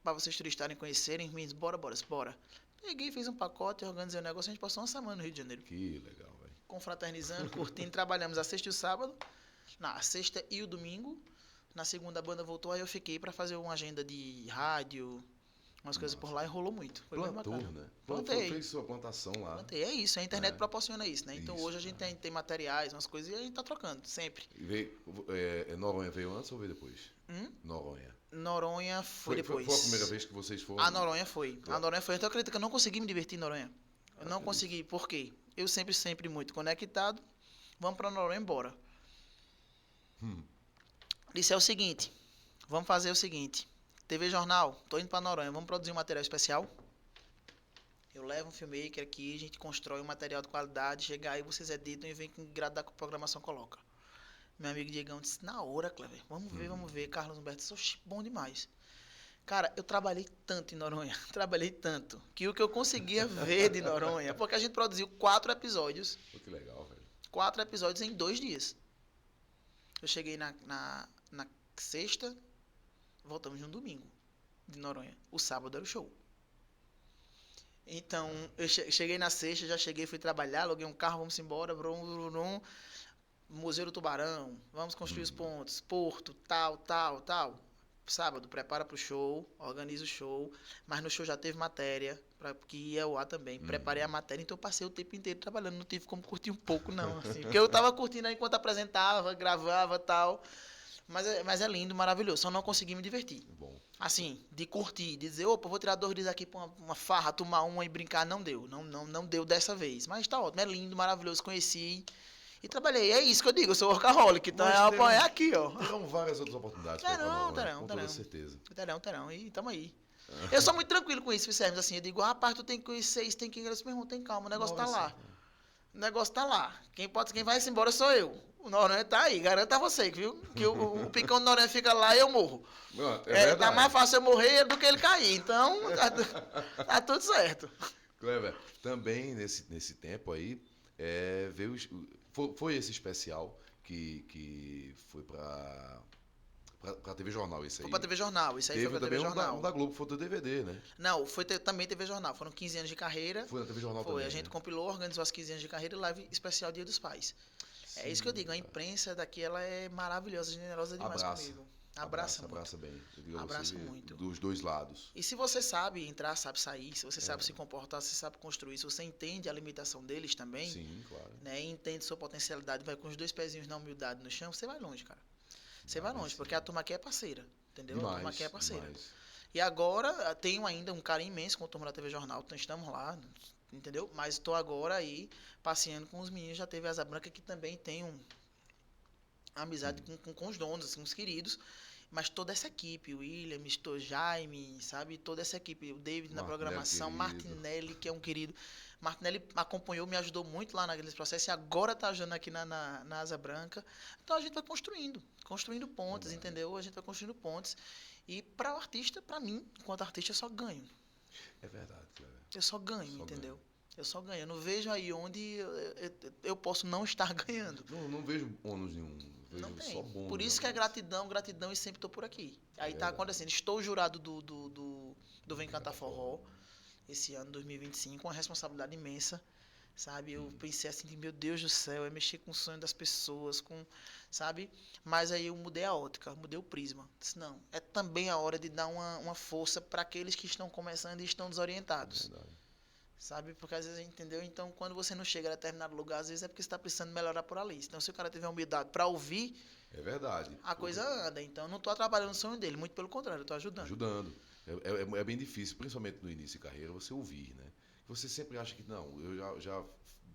para vocês turistarem, conhecerem, meninos, bora. Peguei, fiz um pacote, organizei o negócio, a gente passou uma semana no Rio de Janeiro. Que legal, velho. Confraternizando, curtindo, trabalhamos a sexta e o sábado, a sexta e o domingo, na segunda a banda voltou, aí eu fiquei pra fazer uma agenda de rádio, umas coisas por lá e rolou muito. Foi bem Plantou, bacana. né? Plantei. Fez sua plantação lá. Plantei. É isso, a internet proporciona isso, né? Então Isso, hoje a gente tem materiais, umas coisas, e a gente tá trocando, sempre. E veio, Noronha veio antes ou veio depois? Noronha. Noronha foi depois. Foi a primeira vez que vocês foram? A Noronha foi. Claro. A Noronha foi. Então eu acredito que eu não consegui me divertir em Noronha. Eu não consegui. Por quê? Eu sempre muito conectado. Vamos pra Noronha embora. Disse é o seguinte. Vamos fazer o seguinte. TV Jornal, tô indo pra Noronha. Vamos produzir um material especial. Eu levo um filmmaker aqui, a gente constrói um material de qualidade, chega aí, vocês editam e vem com grade da programação coloca. Meu amigo Diegão disse, na hora, Cleber, vamos ver. Carlos Humberto disse, oxi, bom demais. Cara, eu trabalhei tanto em Noronha, que o que eu conseguia ver de Noronha, porque a gente produziu 4 episódios. Pô, que legal, velho. 4 episódios em 2 dias. Eu cheguei na sexta, voltamos no domingo de Noronha. O sábado era o show. Então, eu cheguei na sexta, já cheguei, fui trabalhar, aluguei um carro, vamos embora, brum. Museu do Tubarão, vamos construir os pontos, Porto, tal. Sábado, prepara pro show, organiza o show, mas no show já teve matéria, que ia ao ar também, preparei a matéria, então eu passei o tempo inteiro trabalhando, não tive como curtir um pouco não, assim, porque eu tava curtindo aí enquanto apresentava, gravava e tal, mas é lindo, maravilhoso, só não consegui me divertir. Bom. Assim, de curtir, de dizer, opa, vou tirar 2 dias aqui pra uma farra, tomar uma e brincar, não deu, não deu dessa vez, mas tá ótimo, é lindo, maravilhoso, conheci e trabalhei, é isso que eu digo, eu sou workaholic, então é aqui, ó. Terão várias outras oportunidades. Com toda certeza. Terão, e tamo aí. Eu sou muito tranquilo com isso, Vicente, assim, eu digo, rapaz, tu tem que conhecer isso, tem que ir, meu irmão, tem calma, o negócio tá lá. O negócio tá lá. Quem vai se embora sou eu. O Noronha tá aí, garanto a você, viu? Que o picão do Noronha fica lá e eu morro. Tá mais fácil eu morrer do que ele cair, então tá tudo certo. Cleber, também nesse tempo aí, veio... Foi esse especial que foi pra TV Jornal, isso aí? Foi pra TV Jornal, isso aí Teve foi pra TV Jornal. Um da Globo, foi do DVD, né? Não, foi também TV Jornal. Foram 15 anos de carreira. Foi na TV Jornal foi, também. A gente compilou, organizou as 15 anos de carreira e live especial Dia dos Pais. Sim, é isso que eu digo, a imprensa daqui, ela é maravilhosa, generosa demais comigo. Abraça bem. Abraça muito. Dos dois lados. E se você sabe entrar, sabe sair, se você sabe se comportar, se sabe construir, se você entende a limitação deles também, sim, claro. Né, e entende sua potencialidade, vai com os 2 pezinhos na humildade no chão, você vai longe, cara. Você vai longe, porque a turma aqui é parceira, entendeu? A turma aqui é parceira. Demais. E agora, tenho ainda um carinho imenso com a turma da TV Jornal, então estamos lá, entendeu? Mas estou agora aí, passeando com os meninos, já teve Asa Branca, que também tem amizade com os donos, assim, os queridos. Mas toda essa equipe, o William, o Jaime, sabe? Toda essa equipe, o David na programação, Martinelli, que é um querido. Martinelli acompanhou, me ajudou muito lá naqueles processos e agora está ajudando aqui na Asa Branca. Então a gente vai construindo pontes, entendeu? A gente vai construindo pontes. E para o artista, para mim, enquanto artista, eu só ganho. É verdade, Cleber. Eu só ganho, entendeu? Eu só ganho. Eu não vejo aí onde eu posso não estar ganhando. Não vejo ônus nenhum. Não tem. Só bônus, por isso que é gratidão e sempre estou por aqui. Aí tá acontecendo. Estou jurado do Vem Cantar Forró esse ano, 2025, uma responsabilidade imensa, sabe? Eu pensei assim, meu Deus do céu, é mexer com o sonho das pessoas, sabe? Mas aí eu mudei a ótica, mudei o prisma. Disse, não, é também a hora de dar uma força para aqueles que estão começando e estão desorientados. Verdade. Sabe? Porque às vezes, entendeu? Então, quando você não chega a determinado lugar, às vezes é porque você está precisando melhorar por ali. Então, se o cara tiver humildade para ouvir, é verdade. A coisa anda. Então, eu não estou atrapalhando o sonho dele, muito pelo contrário, eu estou ajudando. É bem difícil, principalmente no início de carreira, você ouvir, né? Você sempre acha que, não, eu já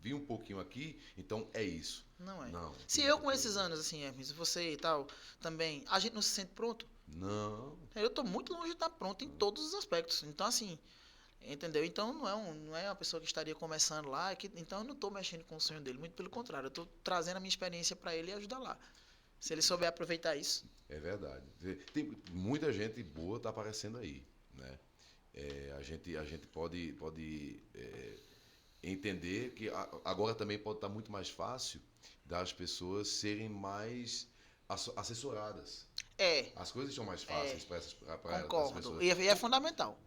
vi um pouquinho aqui, então é isso. Não é. Não, se eu com esses anos, assim, Hermes, você e tal, também, a gente não se sente pronto, Não. Eu tô muito longe de estar pronto em todos os aspectos. Então, assim, entendeu? Então, não é uma pessoa que estaria começando lá, então eu não tô mexendo com o sonho dele. Muito pelo contrário, eu tô trazendo a minha experiência para ele e ajudar lá. Se ele souber aproveitar isso. É verdade. Tem muita gente boa tá aparecendo aí, né? A gente pode entender que agora também pode estar muito mais fácil das pessoas serem mais assessoradas. As coisas estão mais fáceis para as Concordo. pessoas. E é fundamental.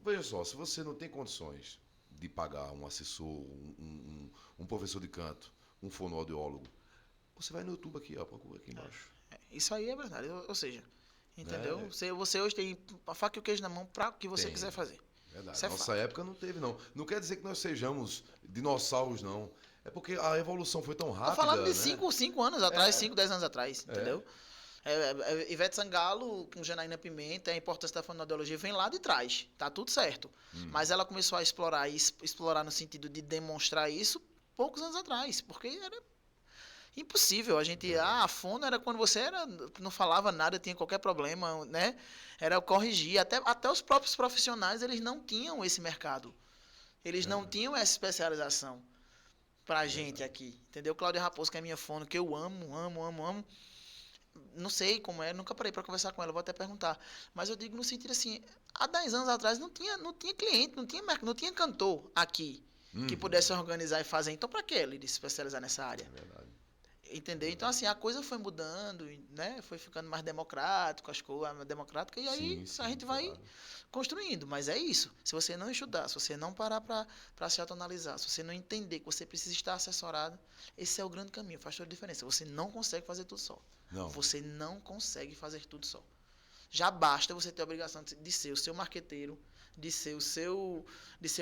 Veja só, se você não tem condições de pagar um assessor, um professor de canto, um fonoaudiólogo, você vai no YouTube aqui, ó, procura aqui embaixo. Isso aí é verdade. Ou seja, entendeu? Né? Você hoje tem a faca e o queijo na mão para o que você Tem. quiser fazer. Verdade. Isso é Nossa fato. época não teve, não. Não quer dizer que nós sejamos dinossauros, não. É porque a evolução foi tão rápida. Tô falando de né? 5 anos atrás, 5, 10 anos atrás, entendeu? Ivete Sangalo, com Janaína Pimenta, a importância da fonoaudiologia vem lá de trás, tá tudo certo. Mas ela começou a explorar no sentido de demonstrar isso poucos anos atrás, porque era impossível. A fono era quando você não falava nada, tinha qualquer problema, né? Era corrigir. Até os próprios profissionais, eles não tinham esse mercado. Eles não tinham essa especialização pra gente aqui, entendeu? Cláudia Raposo, que é minha fono, que eu amo, amo, amo, amo. Não sei como é, nunca parei para conversar com ela, vou até perguntar. Mas eu digo no sentido assim, há 10 anos atrás não tinha cliente, não tinha cantor aqui que pudesse organizar e fazer. Então, para que ele se especializar nessa área? É verdade. Entendeu? Então, assim, a coisa foi mudando, né? Foi ficando mais democrático, as coisas mais democráticas, e aí Sim, a gente vai claro. construindo. Mas é isso. Se você não estudar, se você não parar para se autoanalisar, se você não entender que você precisa estar assessorado, esse é o grande caminho, faz toda a diferença. Você não consegue fazer tudo só. Não. Você não consegue fazer tudo só. Já basta você ter a obrigação de ser o seu marqueteiro, de ser o seu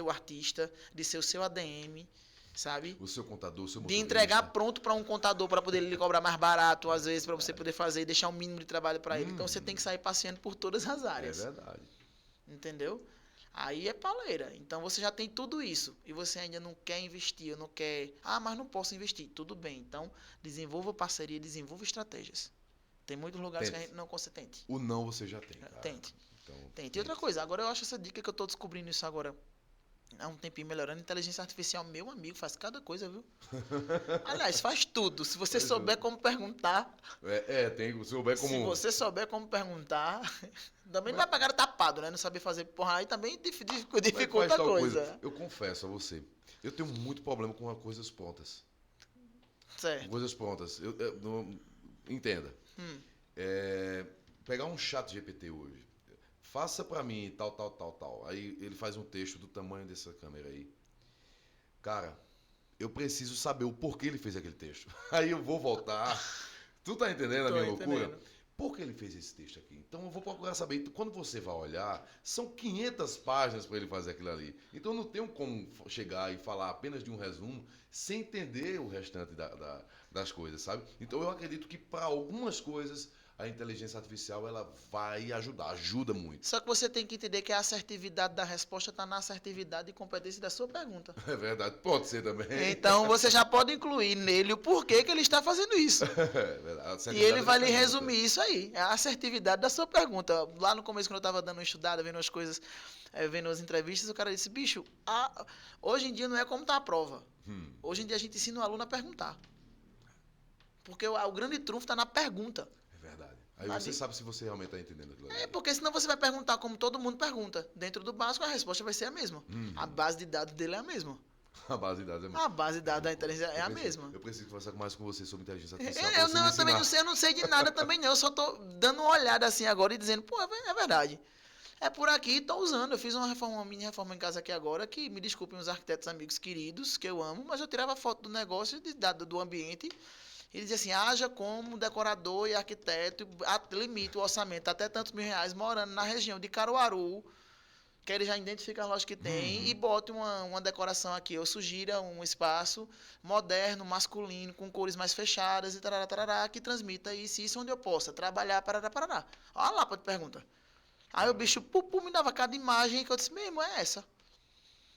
artista, de ser o seu ADM, sabe? O seu contador, o seu De motorista. entregar pronto para um contador para poder lhe cobrar mais barato, às vezes, para você poder fazer e deixar um mínimo de trabalho para ele. Então você tem que sair passeando por todas as É áreas. verdade. Entendeu? Aí é pauleira. Então você já tem tudo isso e você ainda não quer investir, não quer. Ah, mas não posso investir. Tudo bem. Então desenvolva parceria, desenvolva estratégias. Tem muitos lugares que a gente não consegue. Tente. O não você já tem, cara. Tente. Então, Tente. E outra coisa, agora eu acho essa dica que eu tô descobrindo isso agora há um tempinho melhorando. Inteligência artificial, meu amigo, faz cada coisa, viu? Aliás, faz tudo. Se você souber como perguntar. tem. Souber como. Se você souber como perguntar. Também não vai pegar tapado, né? Não saber fazer porra. Aí também dificulta a tal coisa. Eu confesso a você, eu tenho muito problema com coisas prontas. Certo. Coisas prontas. Entenda. Pegar um chat GPT hoje. Faça pra mim tal, tal, tal, tal. Aí ele faz um texto do tamanho dessa câmera aí. Cara, eu preciso saber o porquê ele fez aquele texto. Aí eu vou voltar. Tu tá entendendo a minha loucura? Por que ele fez esse texto aqui? Então eu vou procurar saber. Quando você vai olhar, são 500 páginas para ele fazer aquilo ali. Então eu não tenho como chegar e falar apenas de um resumo sem entender o restante das coisas, sabe? Então eu acredito que para algumas coisas a inteligência artificial ela vai ajuda muito. Só que você tem que entender que a assertividade da resposta está na assertividade e competência da sua pergunta. É verdade, pode ser também. Então você já pode incluir nele o porquê que ele está fazendo isso. É verdade. E ele vai lhe resumir isso aí. É a assertividade da sua pergunta. Lá no começo, quando eu estava dando uma estudada, vendo as coisas, vendo as entrevistas, o cara disse, bicho, hoje em dia não é como está a prova. Hoje em dia a gente ensina o aluno a perguntar. Porque o grande trunfo está na pergunta. É verdade. Aí você sabe se você realmente está entendendo aquilo ali. Porque senão você vai perguntar como todo mundo pergunta. Dentro do básico, a resposta vai ser a mesma. A base de dados dele é a mesma. A base de dados é a mesma. A base de dados da inteligência é a mesma. Eu preciso conversar mais com você sobre inteligência artificial. Eu também não sei, eu não sei de nada também não. Eu só tô dando uma olhada assim agora e dizendo, pô, é verdade. É por aqui, tô usando. Eu fiz uma mini reforma em casa aqui agora, que me desculpem os arquitetos amigos queridos, que eu amo, mas eu tirava foto do negócio, do ambiente, e dizia assim, haja como decorador e arquiteto, limite o orçamento até tantos R$ 1.000 morando na região de Caruaru, que ele já identifica a loja que tem, e bote uma decoração aqui, ou sugira um espaço moderno, masculino, com cores mais fechadas e tarará, tarará, que transmita isso onde eu possa trabalhar, parará, parará. Olha lá para te pergunta. Aí o bicho me dava cada imagem que eu disse, mesmo, é essa.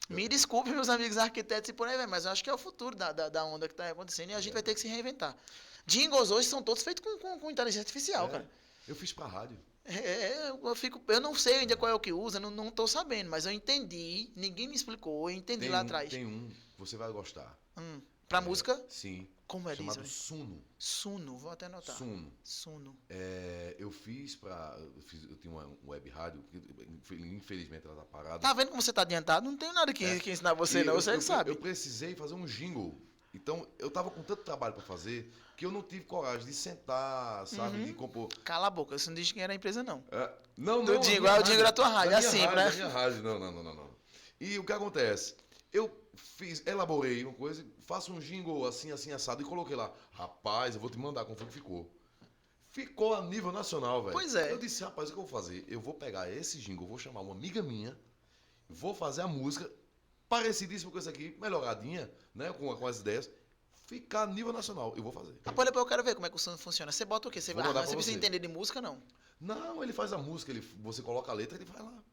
Me desculpe, meus amigos arquitetos e por aí vai, mas eu acho que é o futuro da onda que está acontecendo e a gente vai ter que se reinventar. Jingles hoje são todos feitos com inteligência artificial, cara. Eu fiz pra rádio. Eu não sei ainda qual é o que usa, não tô sabendo, mas eu entendi, ninguém me explicou, eu entendi lá atrás. Tem um, você vai gostar. Pra música, Sim. como é Chamado disso? Suno. Suno, vou até anotar. Suno. Suno. Eu fiz pra. Eu tinha uma web rádio, que infelizmente ela tá parada. Tá vendo como você tá adiantado? Não tenho nada que ensinar você, E não, você que sabe. Eu precisei fazer um jingle. Então, eu tava com tanto trabalho pra fazer que eu não tive coragem de sentar, sabe, de compor. Cala a boca, você não disse quem era a empresa, não. Não, Do não. jingle, o jingle da tua rádio, Da minha assim, rádio, né? Da minha rádio, não. E o que acontece? Eu elaborei uma coisa, faço um jingle assim, assado, e coloquei lá. Rapaz, eu vou te mandar como foi que ficou. Ficou a nível nacional, velho. Pois é. Eu disse, rapaz, o que eu vou fazer? Eu vou pegar esse jingle, vou chamar uma amiga minha, vou fazer a música, parecidíssima com essa aqui, melhoradinha, né, com as ideias, ficar a nível nacional. Eu vou fazer. Depois eu quero ver como é que o som funciona. Você bota o quê? Você Vou mandar pra precisa você. entender de música, não? Não, ele faz a música, você coloca a letra, ele vai lá.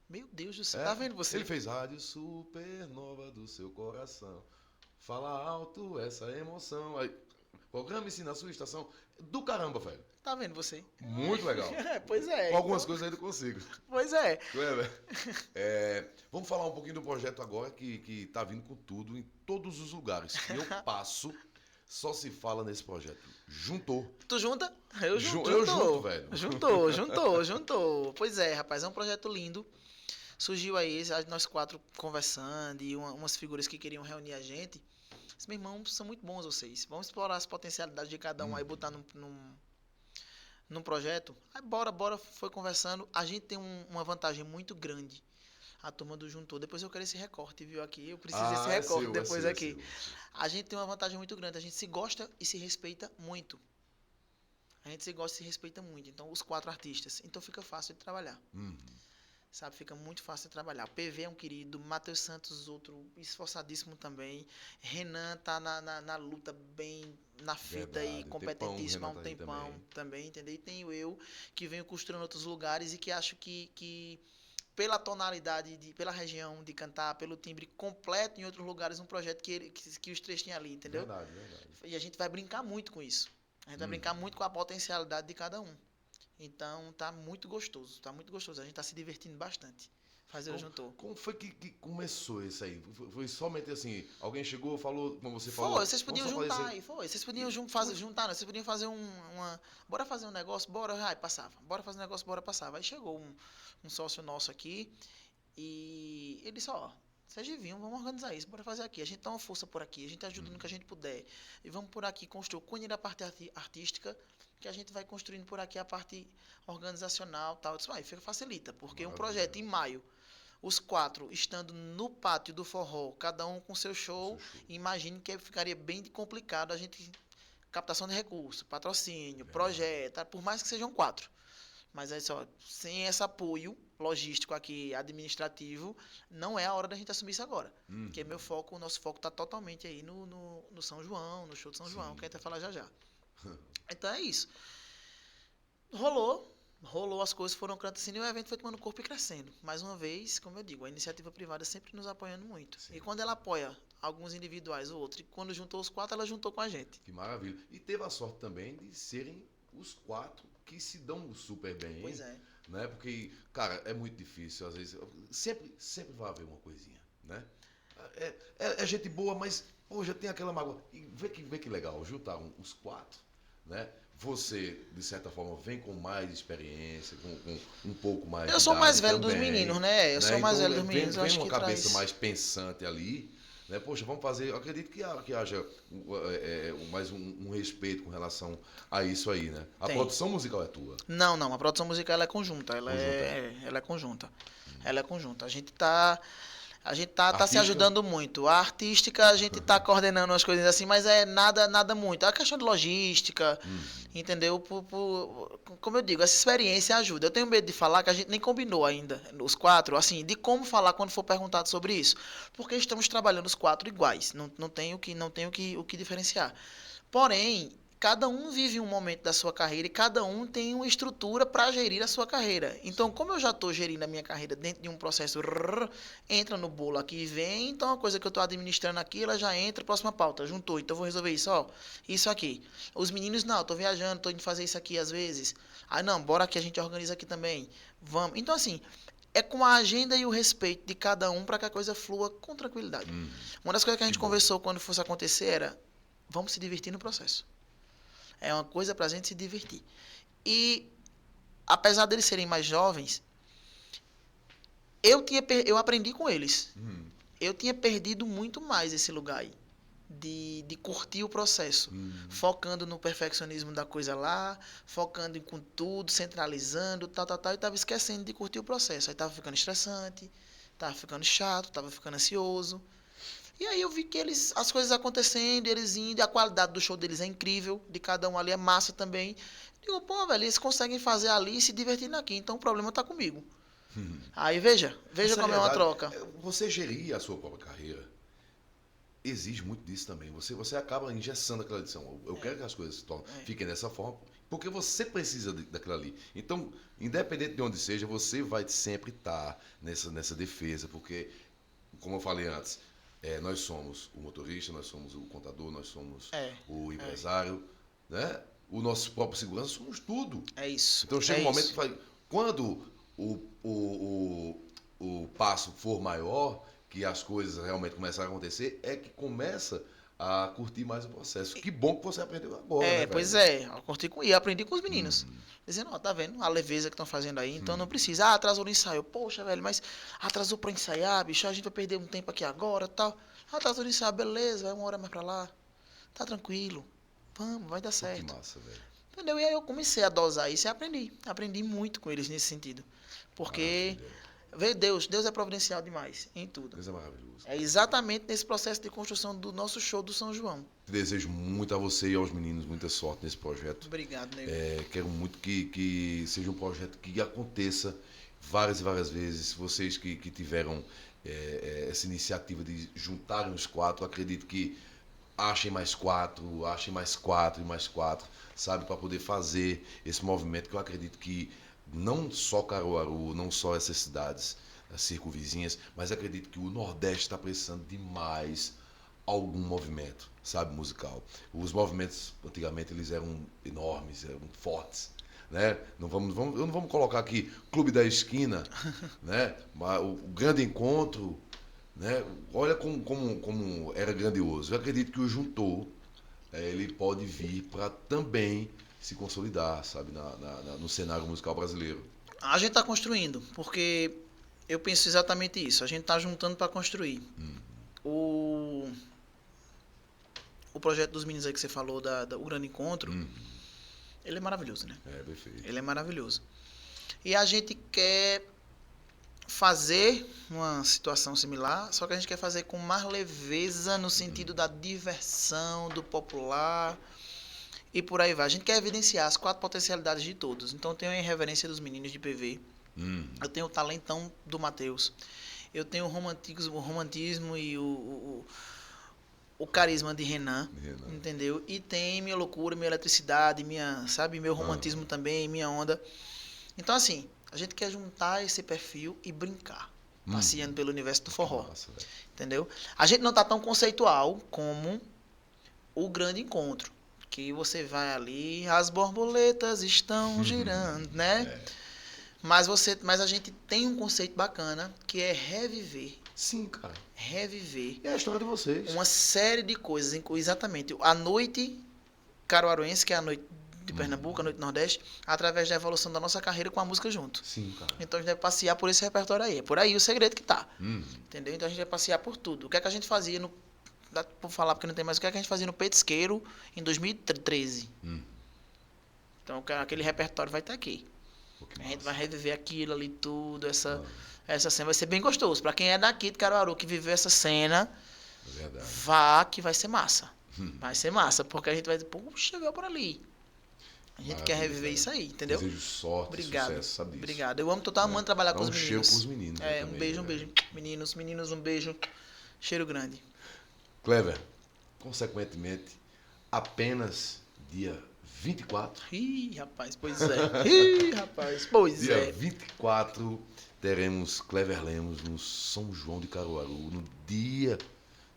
Meu Deus do céu, tá vendo você? Ele fez Rádio Supernova do seu coração. Fala alto essa emoção. Aí, programa-se na sua estação. Do caramba, velho. Tá vendo você? Muito legal. Pois é. Com algumas coisas ainda consigo. Pois é. Vamos falar um pouquinho do projeto agora que tá vindo com tudo em todos os lugares. Eu passo, só se fala nesse projeto. Juntou. Tu junta? Eu junto. Eu junto, velho. Juntou. Pois é, rapaz, é um projeto lindo. Surgiu aí, nós quatro conversando e umas figuras que queriam reunir a gente. Disse, meu irmão, são muito bons vocês. Vamos explorar as potencialidades de cada um aí, botar num projeto. Aí bora, foi conversando. A gente tem uma vantagem muito grande. A turma do Juntou. Depois eu quero esse recorte, viu, aqui. Eu preciso desse recorte depois aqui. A gente tem uma vantagem muito grande. A gente se gosta e se respeita muito. Então, os quatro artistas. Então, fica fácil de trabalhar. Sabe, fica muito fácil de trabalhar. O PV é um querido, Matheus Santos, outro esforçadíssimo também. Renan tá na luta bem na fita. Verdade, e competentíssimo há um tempão também, entendeu? E tenho eu, que venho costurando outros lugares e que acho que pela tonalidade, pela região de cantar, pelo timbre completo em outros lugares, um projeto que os três tinham ali, entendeu? Verdade. E a gente vai brincar muito com isso. A gente vai brincar muito com a potencialidade de cada um. Então, tá muito gostoso. A gente tá se divertindo bastante. Fazer o Juntou. Como foi que começou isso aí? Foi somente assim, alguém chegou, falou, como você falou... Vocês podiam juntar aí, Vocês podiam juntar, não, vocês podiam fazer bora fazer um negócio, bora, aí passava. Bora fazer um negócio, bora, passava. Aí chegou um sócio nosso aqui e ele disse, vocês deviam, vamos organizar isso, bora fazer aqui. A gente dá uma força por aqui, a gente ajuda no que a gente puder. E vamos por aqui construir o cunho da parte artística, que a gente vai construindo por aqui a parte organizacional, tal. Isso aí facilita, porque um projeto em maio, os quatro estando no pátio do forró, cada um com seu show, imagine que ficaria bem complicado a gente captação de recursos, patrocínio, projeto, por mais que sejam quatro. Mas é só, sem esse apoio logístico aqui, administrativo, não é a hora da gente assumir isso agora. Porque o nosso foco está totalmente aí no São João, no show de São João, que a gente vai falar já. Então é isso. Rolou, as coisas foram acontecendo e o evento foi tomando corpo e crescendo. Mais uma vez, como eu digo, a iniciativa privada sempre nos apoiando muito. Sim. E quando ela apoia alguns individuais ou outros, e quando juntou os quatro, ela juntou com a gente. Que maravilha. E teve a sorte também de serem os quatro que se dão super bem. Pois é. Né? Porque, cara, é muito difícil, às vezes. Sempre vai haver uma coisinha, né? É gente boa, mas, já tem aquela mágoa. E vê que legal, juntaram os quatro, né? Você, de certa forma, vem com mais experiência, com um pouco mais. Eu sou mais velho também, dos meninos, né? Eu sou mais velho dos meninos. Vem uma cabeça mais pensante ali, né? Poxa, vamos fazer. Eu acredito que haja mais um respeito com relação a isso aí, né? A produção musical é tua? Não. A produção musical ela é conjunta. Ela é conjunta. Ela é conjunta. A gente tá se ajudando muito. A artística, a gente tá coordenando as coisas assim, mas nada muito. A questão de logística, entendeu? Como eu digo, essa experiência ajuda. Eu tenho medo de falar que a gente nem combinou ainda, os quatro, assim, de como falar quando for perguntado sobre isso. Porque estamos trabalhando os quatro iguais. Não tem o que diferenciar. Porém, cada um vive um momento da sua carreira e cada um tem uma estrutura para gerir a sua carreira. Então, como eu já estou gerindo a minha carreira dentro de um processo, entra no bolo aqui e vem, então a coisa que eu estou administrando aqui, ela já entra, próxima pauta, juntou, então eu vou resolver isso, ó, isso aqui. Os meninos, não, estou viajando, estou indo fazer isso aqui às vezes. Ah, não, bora que a gente organiza aqui também. Vamos. Então, assim, é com a agenda e o respeito de cada um para que a coisa flua com tranquilidade. Uma das coisas que a gente conversou quando fosse acontecer era, vamos se divertir no processo. É uma coisa pra gente se divertir. E, apesar deles serem mais jovens, eu aprendi com eles. Eu tinha perdido muito mais esse lugar aí. De curtir o processo. Focando no perfeccionismo da coisa lá, focando em com tudo, centralizando, tal, e tava esquecendo de curtir o processo. Aí tava ficando estressante, tava ficando chato, tava ficando ansioso. E aí eu vi que as coisas acontecendo, eles indo, a qualidade do show deles é incrível, de cada um ali é massa também. Digo, pô, velho, eles conseguem fazer ali e se divertindo aqui, então o problema tá comigo. Aí veja Essa como é uma realidade, troca. Você gerir a sua própria carreira exige muito disso também. Você acaba engessando aquela edição. Eu quero que as coisas fiquem dessa forma, porque você precisa daquilo ali. Então, independente de onde seja, você vai sempre estar nessa defesa, porque, como eu falei antes, nós somos o motorista, nós somos o contador, nós somos o empresário, né? O nosso próprio segurança, somos tudo. É isso. Então chega um momento que quando o passo for maior, que as coisas realmente começam a acontecer, é que começa a curtir mais o processo. Que bom que você aprendeu agora, né, Pois velho? eu curti e aprendi com os meninos. Dizendo, ó, tá vendo a leveza que estão fazendo aí, então não precisa. Ah, atrasou no ensaio. Poxa, velho, mas atrasou pra ensaiar, bicho, a gente vai perder um tempo aqui agora, tal. Atrasou no ensaio, beleza, vai uma hora mais pra lá. Tá tranquilo. Vamos, vai dar Pô, certo. que massa, velho. Entendeu? E aí eu comecei a dosar isso e aprendi. Aprendi muito com eles nesse sentido. Porque, vê, Deus é providencial demais em tudo. Deus é maravilhoso. É exatamente nesse processo de construção do nosso show do São João. Desejo muito a você e aos meninos muita sorte nesse projeto. Obrigado, nego. Quero muito que seja um projeto que aconteça várias e várias vezes. Vocês que tiveram essa iniciativa de juntarem os quatro, acredito que achem mais quatro e mais quatro, sabe, para poder fazer esse movimento que eu acredito que não só Caruaru, não só essas cidades circunvizinhas, mas acredito que o Nordeste está precisando de mais algum movimento, sabe, musical. Os movimentos antigamente eles eram enormes, eram fortes, né? Não vamos colocar aqui Clube da Esquina, né? Mas o Grande Encontro, né? Olha como era grandioso. Eu acredito que o Juntou ele pode vir para também se consolidar, sabe, no cenário musical brasileiro. A gente está construindo, porque eu penso exatamente isso. A gente está juntando para construir. O projeto dos meninos aí que você falou, o Grande Encontro, ele é maravilhoso, né? É, perfeito. Ele é maravilhoso. E a gente quer fazer uma situação similar, só que a gente quer fazer com mais leveza no sentido da diversão, do popular e por aí vai. A gente quer evidenciar as 4 potencialidades de todos. Então eu tenho a irreverência dos meninos de PV, eu tenho o talentão do Matheus, eu tenho o romantismo e o carisma de Renan, entendeu? E tem minha loucura, minha eletricidade, meu romantismo também, minha onda. Então assim, a gente quer juntar esse perfil e brincar, passeando pelo universo do forró. Nossa, entendeu? A gente não tá tão conceitual como o Grande Encontro, que você vai ali, as borboletas estão girando, né? Mas a gente tem um conceito bacana, que é reviver. Sim, cara. Reviver. É a história de vocês. Uma série de coisas, exatamente. A noite caruaruense, que é a noite de Pernambuco, a noite do Nordeste, através da evolução da nossa carreira com a música junto. Sim, cara. Então a gente deve passear por esse repertório aí. É por aí o segredo que tá. Entendeu? Então a gente vai passear por tudo. O que é que a gente fazia no... Dá pra falar porque não tem mais. O que é que a gente fazia no Petisqueiro em 2013? Então aquele repertório vai estar aqui. A gente vai reviver aquilo ali tudo, essa cena vai ser bem gostoso. Pra quem é daqui de Caruaru, que viveu essa cena, vá que vai ser massa. Vai ser massa, porque a gente vai dizer, puxa, veio por ali. A gente quer reviver isso aí, entendeu? Desejo sorte, Obrigado. sucesso, sabe disso. Obrigado. Eu amo, tô amando trabalhar com os meninos. Cheiro com os meninos. Um também, beijo, né? um beijo. Meninos, um beijo. Cheiro grande. Clever, consequentemente, apenas dia 24. Ih, rapaz, pois é. Ih, rapaz, pois Dia é. 24 teremos Clever Lemos no São João de Caruaru, no dia de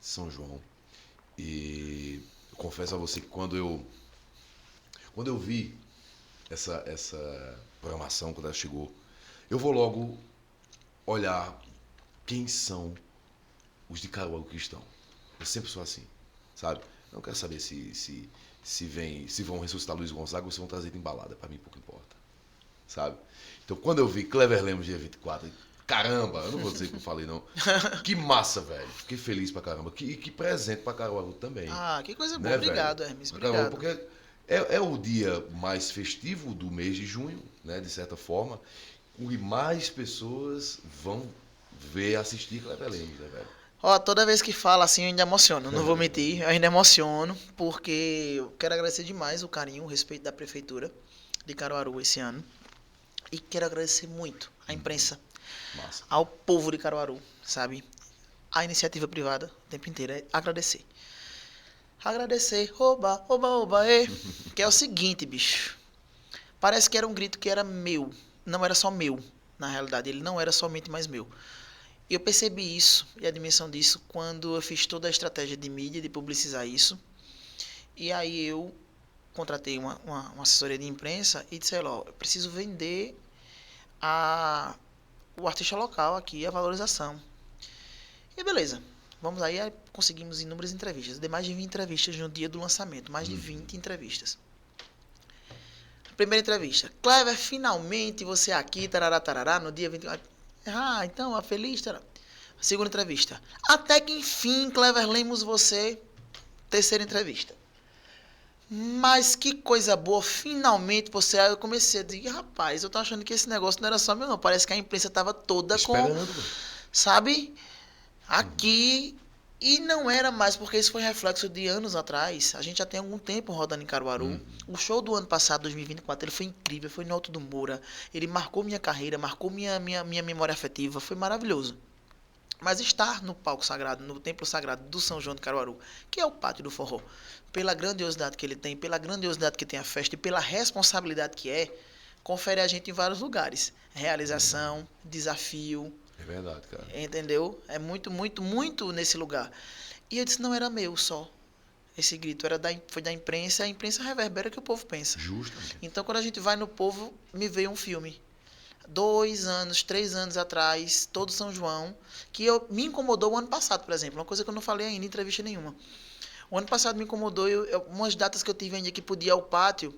São João. E eu confesso a você que quando eu vi essa programação, quando ela chegou, eu vou logo olhar quem são os de Caruaru que estão. Eu sempre sou assim, sabe? Não quero saber se vão ressuscitar Luiz Gonzaga ou se vão trazer de embalada. Pra mim pouco importa, sabe? Então quando eu vi Clever Lemos dia 24, caramba, eu não vou dizer que eu falei não. Que massa, velho. Fiquei feliz pra caramba. Que presente pra Caruaru também. Ah, que coisa boa. Né, Obrigado, velho? Hermes. Pra Caruaru, Obrigado. porque é o dia mais festivo do mês de junho, né? De certa forma. E mais pessoas vão assistir Clever Lemos, né, velho? Ó, toda vez que fala assim eu ainda emociono, não vou mentir, eu ainda emociono, porque eu quero agradecer demais o carinho, o respeito da prefeitura de Caruaru esse ano. E quero agradecer muito à imprensa, Massa. ao povo de Caruaru, sabe? A iniciativa privada, o tempo inteiro, é agradecer. Agradecer, oba, oba, oba, e. Que é o seguinte, bicho. Parece que era um grito que era meu. Não era só meu, na realidade. Ele não era somente mais meu. E eu percebi isso e a dimensão disso quando eu fiz toda a estratégia de mídia, de publicizar isso. E aí eu contratei uma assessoria de imprensa e disse, ó, eu preciso vender o artista local aqui, a valorização. E beleza, vamos aí conseguimos inúmeras entrevistas. Dei mais de 20 entrevistas no dia do lançamento, mais de 20 entrevistas. Primeira entrevista, Clever, finalmente você aqui, tarará, tarará, no dia 24. Ah, então, a feliz, tarará. Segunda entrevista, até que enfim, Clever Lemos, você. Terceira entrevista. Mas que coisa boa, finalmente você. Aí eu comecei a dizer, rapaz, eu tô achando que esse negócio não era só meu, não. Parece que a imprensa tava toda com. Esperando, velho. Sabe? Aqui. E não era mais, porque isso foi reflexo de anos atrás. A gente já tem algum tempo rodando em Caruaru. O show do ano passado, 2024, ele foi incrível, foi no Alto do Moura. Ele marcou minha carreira, marcou minha memória afetiva, foi maravilhoso. Mas estar no palco sagrado, no templo sagrado do São João de Caruaru, que é o pátio do forró, pela grandiosidade que ele tem, pela grandiosidade que tem a festa e pela responsabilidade que é, confere a gente em vários lugares. Realização, desafio, É verdade, cara. entendeu? É muito, muito, muito nesse lugar. E eu disse, não era meu só. Esse grito foi da imprensa, a imprensa reverbera o que o povo pensa. Justamente. Então, quando a gente vai no povo, me veio um filme. 2 anos, 3 anos atrás, todo São João, que me incomodou o ano passado, por exemplo. Uma coisa que eu não falei ainda em entrevista nenhuma. O ano passado me incomodou, umas datas que eu tive ainda que podia ir ao pátio.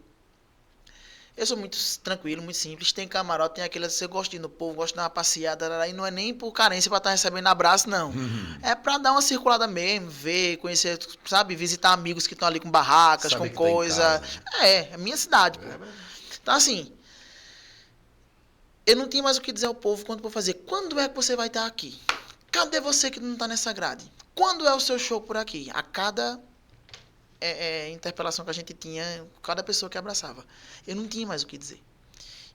Eu sou muito tranquilo, muito simples. Tem camarote, tem aquele, você gosta de ir no povo, gosta de dar uma passeada, e não é nem por carência pra estar recebendo abraço, não. É pra dar uma circulada mesmo, ver, conhecer, sabe, visitar amigos que estão ali com barracas, Saber com que tá em coisa. casa. É minha cidade, pô. Então, assim, eu não tinha mais o que dizer ao povo quando eu fazer. Quando é que você vai estar aqui? Cadê você que não está nessa grade? Quando é o seu show por aqui? A cada interpelação que a gente tinha, cada pessoa que abraçava. Eu não tinha mais o que dizer.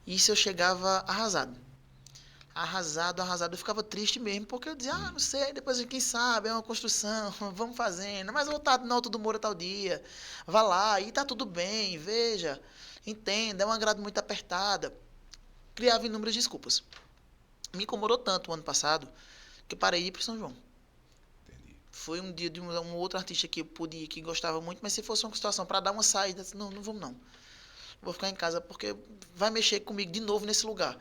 Isso eu chegava arrasado. Arrasado, arrasado. Eu ficava triste mesmo, porque eu dizia, não sei, depois quem sabe, é uma construção, vamos fazendo. Mas eu vou estar no Alto do Moura tal dia. Vá lá, e tá tudo bem, veja, entenda, é uma grade muito apertada. Criava inúmeras desculpas. Me incomodou tanto o ano passado que eu parei de ir para São João. Entendi. Foi um dia de um outro artista que eu podia, que gostava muito, mas se fosse uma situação para dar uma saída, não vamos não. Vou ficar em casa porque vai mexer comigo de novo nesse lugar.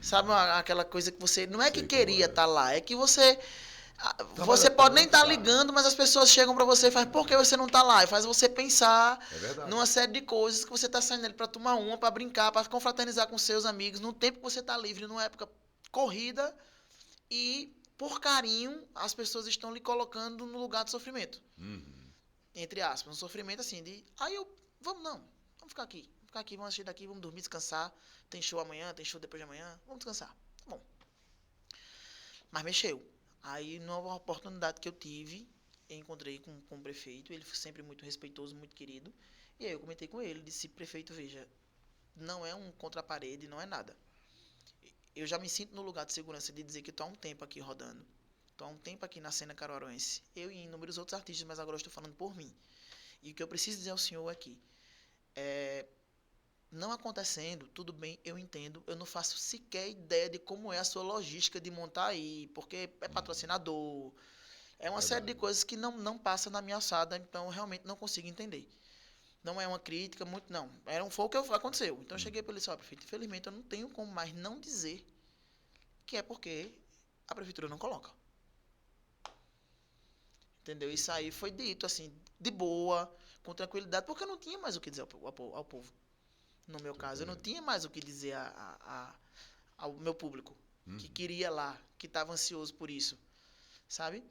Sabe aquela coisa que você não é que Sei como queria é. estar lá, é que você Trabalha pode nem tanto, estar cara. ligando, mas as pessoas chegam para você e fazem, por que você não está lá? E faz você pensar É verdade. numa série de coisas que você está saindo ali para tomar uma, para brincar, para confraternizar com seus amigos, num tempo que você está livre, numa época corrida, e por carinho as pessoas estão lhe colocando no lugar de sofrimento. Entre aspas, um sofrimento assim, vamos ficar aqui, vamos assistir daqui, vamos dormir, descansar, tem show amanhã, tem show depois de amanhã, vamos descansar, tá bom. Mas mexeu. Aí, numa oportunidade que eu tive, eu encontrei com o prefeito, ele foi sempre muito respeitoso, muito querido, e aí eu comentei com ele, disse, prefeito, veja, não é um contra-parede, não é nada. Eu já me sinto no lugar de segurança de dizer que estou há um tempo aqui rodando, estou há um tempo aqui na cena caruaruense, eu e inúmeros outros artistas, mas agora eu estou falando por mim. E o que eu preciso dizer ao senhor aqui, Não acontecendo, tudo bem, eu entendo. Eu não faço sequer ideia de como é a sua logística de montar aí, porque é patrocinador, é uma série de Verdade. coisas que não passa na minha alçada, então eu realmente não consigo entender. Não é uma crítica, muito não. Foi o que aconteceu. Então eu cheguei para ele e disse, ó, prefeito, infelizmente eu não tenho como mais não dizer que é porque a prefeitura não coloca. Entendeu? Isso aí foi dito, assim, de boa, com tranquilidade, porque eu não tinha mais o que dizer ao povo. No meu caso, eu não tinha mais o que dizer ao meu público, que queria lá, que estava ansioso por isso, sabe?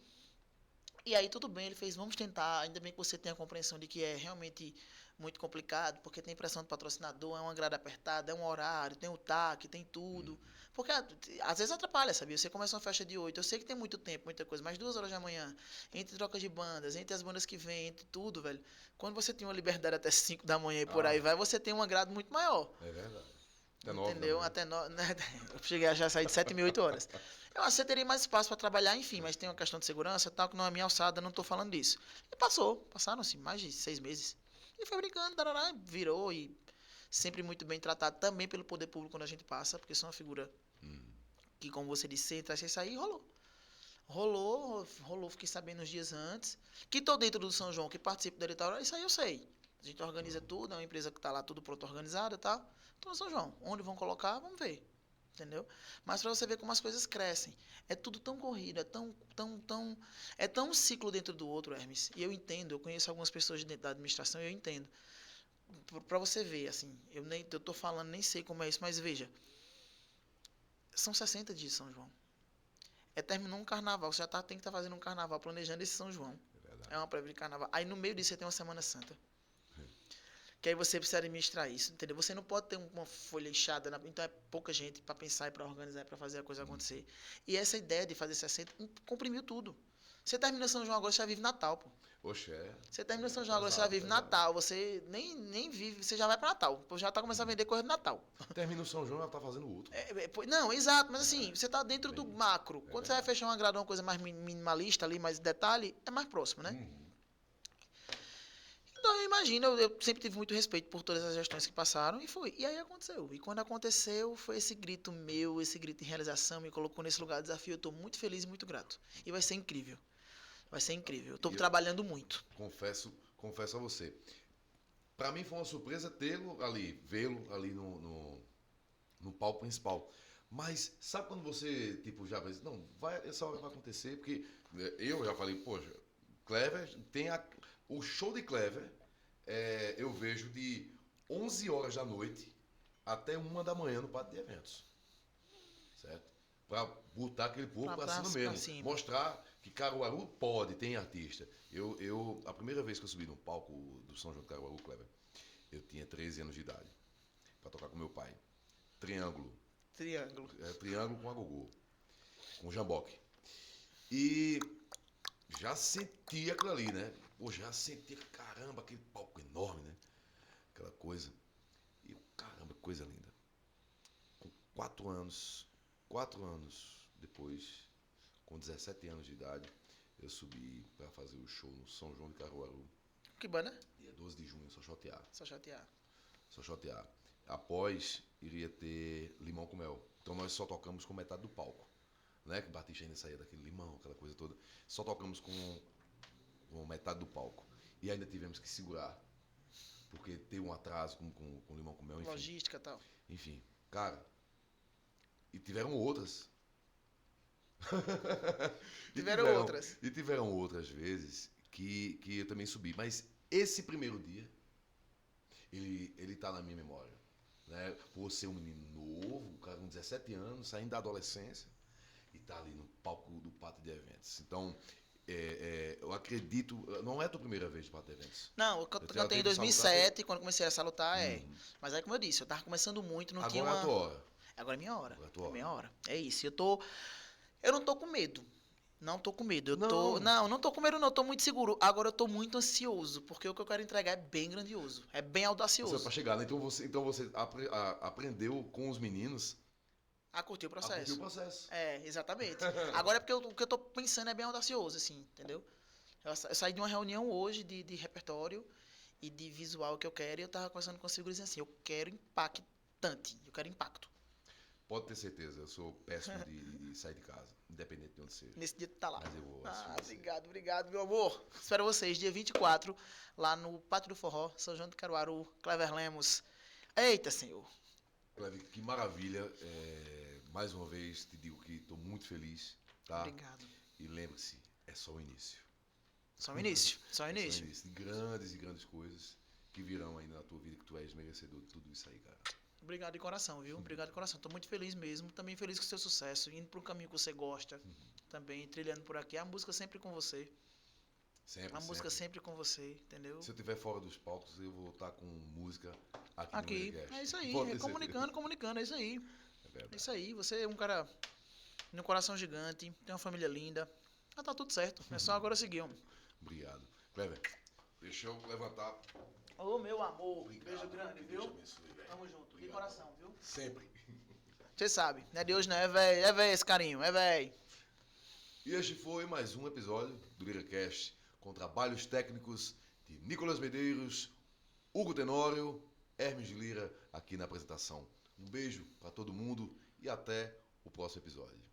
E aí tudo bem, ele fez, vamos tentar, ainda bem que você tem a compreensão de que é realmente muito complicado, porque tem pressão do patrocinador, é uma grade apertada, é um horário, tem o TAC, tem tudo. Porque às vezes atrapalha, sabia? Você começa uma festa de 8, eu sei que tem muito tempo, muita coisa, mas 2 horas da manhã, entre trocas de bandas, entre as bandas que vêm, entre tudo, velho. Quando você tem uma liberdade até 5 da manhã e por aí Ah, vai, você tem uma grade muito maior. é verdade. Até 9 da Entendeu? manhã. Até né? Eu cheguei a já sair de 7 e meia, 8 horas. Eu acho que você teria mais espaço para trabalhar, enfim, mas tem uma questão de segurança, tal, que não é a minha alçada, não estou falando disso. E passaram-se mais de 6 meses. E foi brincando, tarará, virou e sempre muito bem tratado também pelo poder público quando a gente passa, porque são uma figura que, como você disse, você entrar, você sair, rolou. Rolou, fiquei sabendo uns dias antes. Que estou dentro do São João, que participo da editorial, isso aí eu sei. A gente organiza tudo, é uma empresa que está lá tudo pronto organizada e tal. Estou no São João. Onde vão colocar, vamos ver. Entendeu? Mas para você ver como as coisas crescem. É tudo tão corrido, é tão um ciclo dentro do outro, Hermes. E eu entendo, eu conheço algumas pessoas dentro da administração e eu entendo. Para você ver, assim, eu tô falando, nem sei como é isso, mas veja. São 60 dias de São João. Terminou um carnaval, você já tem que estar fazendo um carnaval, planejando esse São João. É verdade. É uma prévia de carnaval. Aí no meio disso você tem uma Semana Santa. Que aí você precisa administrar isso, entendeu? Você não pode ter uma folha inchada, então é pouca gente para pensar e para organizar e para fazer a coisa acontecer. E essa ideia de fazer 60 comprimiu tudo. Você termina São João agora, você já vive Natal, pô. Oxe, é. Você termina São João agora, você já vive Pesado. Natal. Você nem vive, você já vai para Natal. Pô, já tá começando a vender coisa de Natal. Termina o São João, ela tá fazendo outro. Não, exato, mas assim, você tá dentro do macro. Quando você vai fechar uma grade, uma coisa mais minimalista ali, mais detalhe, é mais próximo, né? Então, eu imagino, eu sempre tive muito respeito por todas as gestões que passaram e foi. E aí aconteceu. E quando aconteceu, foi esse grito meu, esse grito de realização, me colocou nesse lugar de desafio. Eu estou muito feliz e muito grato. E vai ser incrível. Vai ser incrível. Eu estou trabalhando muito. Confesso a você. Para mim foi uma surpresa tê-lo ali, vê-lo ali no palco principal. Mas sabe quando você, tipo, já pensa, não, essa hora vai acontecer, porque eu já falei, poxa, Clever tem o show de Clever, eu vejo de 11 horas da noite até 1 da manhã no pátio de eventos. Certo? Para botar aquele povo pra cima mesmo. Mostrar que Caruaru tem artista. A primeira vez que eu subi no palco do São João de Caruaru, Clever, eu tinha 13 anos de idade, para tocar com meu pai. Triângulo com agogô, com jamboque. E já senti aquilo ali, né? Pô, já senti, caramba, aquele palco enorme, né? Aquela coisa. E caramba, que coisa linda. Com 4 anos depois, com 17 anos de idade, eu subi para fazer o show no São João de Caruaru. Que banda? Dia 12 de junho, só chatear. Só chatear. Após, iria ter Limão com Mel. Então nós só tocamos com metade do palco. Né? Que o Batista ainda saía daquele limão, aquela coisa toda. Só tocamos com metade do palco. E ainda tivemos que segurar. Porque teve um atraso com Limão com Mel. Enfim. Logística e tal. Enfim, cara. E tiveram outras. E tiveram outras vezes que eu também subi. Mas esse primeiro dia, ele tá na minha memória. Né? Por ser um menino novo, um cara com 17 anos, saindo da adolescência, e tá ali no palco do Pátio de Eventos. Então, eu acredito... Não é a tua primeira vez no Pátio de Eventos? Não, eu cantei em 2007, quando comecei a salutar, Mas aí, como eu disse, eu tava começando muito, não tinha uma... Agora é a tua hora. Agora é minha hora. Agora é a tua hora. Minha hora. É isso. Eu não tô com medo. Não tô com medo. Não tô com medo, não. Eu tô muito seguro. Agora eu tô muito ansioso, porque o que eu quero entregar é bem grandioso. É bem audacioso. Para chegar, né? Então você aprendeu com os meninos a curtir o processo. Exatamente. Agora é porque o que eu tô pensando é bem audacioso, assim, entendeu? Eu saí de uma reunião hoje de repertório e de visual que eu quero. E eu tava conversando com o Seguro dizendo assim, eu quero impactante, eu quero impacto. Pode ter certeza, eu sou péssimo de sair de casa, independente de onde seja. Nesse dia tu tá lá. Mas eu vou assistir você. Obrigado, meu amor. Espero vocês, dia 24, lá no Pátio do Forró, São João de Caruaru, Clever Lemos. Eita, senhor. Cleber, que maravilha. Mais uma vez te digo que estou muito feliz, tá? Obrigado. E lembre-se, é só o início. Só o início, só o É início. só o início de grandes e grandes coisas que virão ainda na tua vida, que tu és merecedor de tudo isso aí, cara. Obrigado de coração, viu? Obrigado de coração. Tô muito feliz mesmo. Também feliz com o seu sucesso, indo para um caminho que você gosta. Também trilhando por aqui. A música sempre com você. Sempre, A música sempre. sempre com você, entendeu? Se eu estiver fora dos palcos, eu vou estar com música aqui no Aqui. Mediacast. É isso aí. Pode É ter comunicando, é isso aí. certeza. É É verdade. isso aí. Você é um cara de um coração gigante, tem uma família linda. Ah, tá tudo certo. É só agora seguir, homem. Obrigado. Cleber, deixa eu levantar. Ô, meu amor. Obrigado. Beijo grande, Que Deus te viu? abençoe, velho. Tamo junto. De Obrigado. coração, viu? Sempre. Você sabe, não é de hoje não, é velho. É velho esse carinho, é velho. E este foi mais um episódio do LiraCast, com trabalhos técnicos de Nicolas Medeiros, Hugo Tenório, Hermes de Lira aqui na apresentação. Um beijo para todo mundo e até o próximo episódio.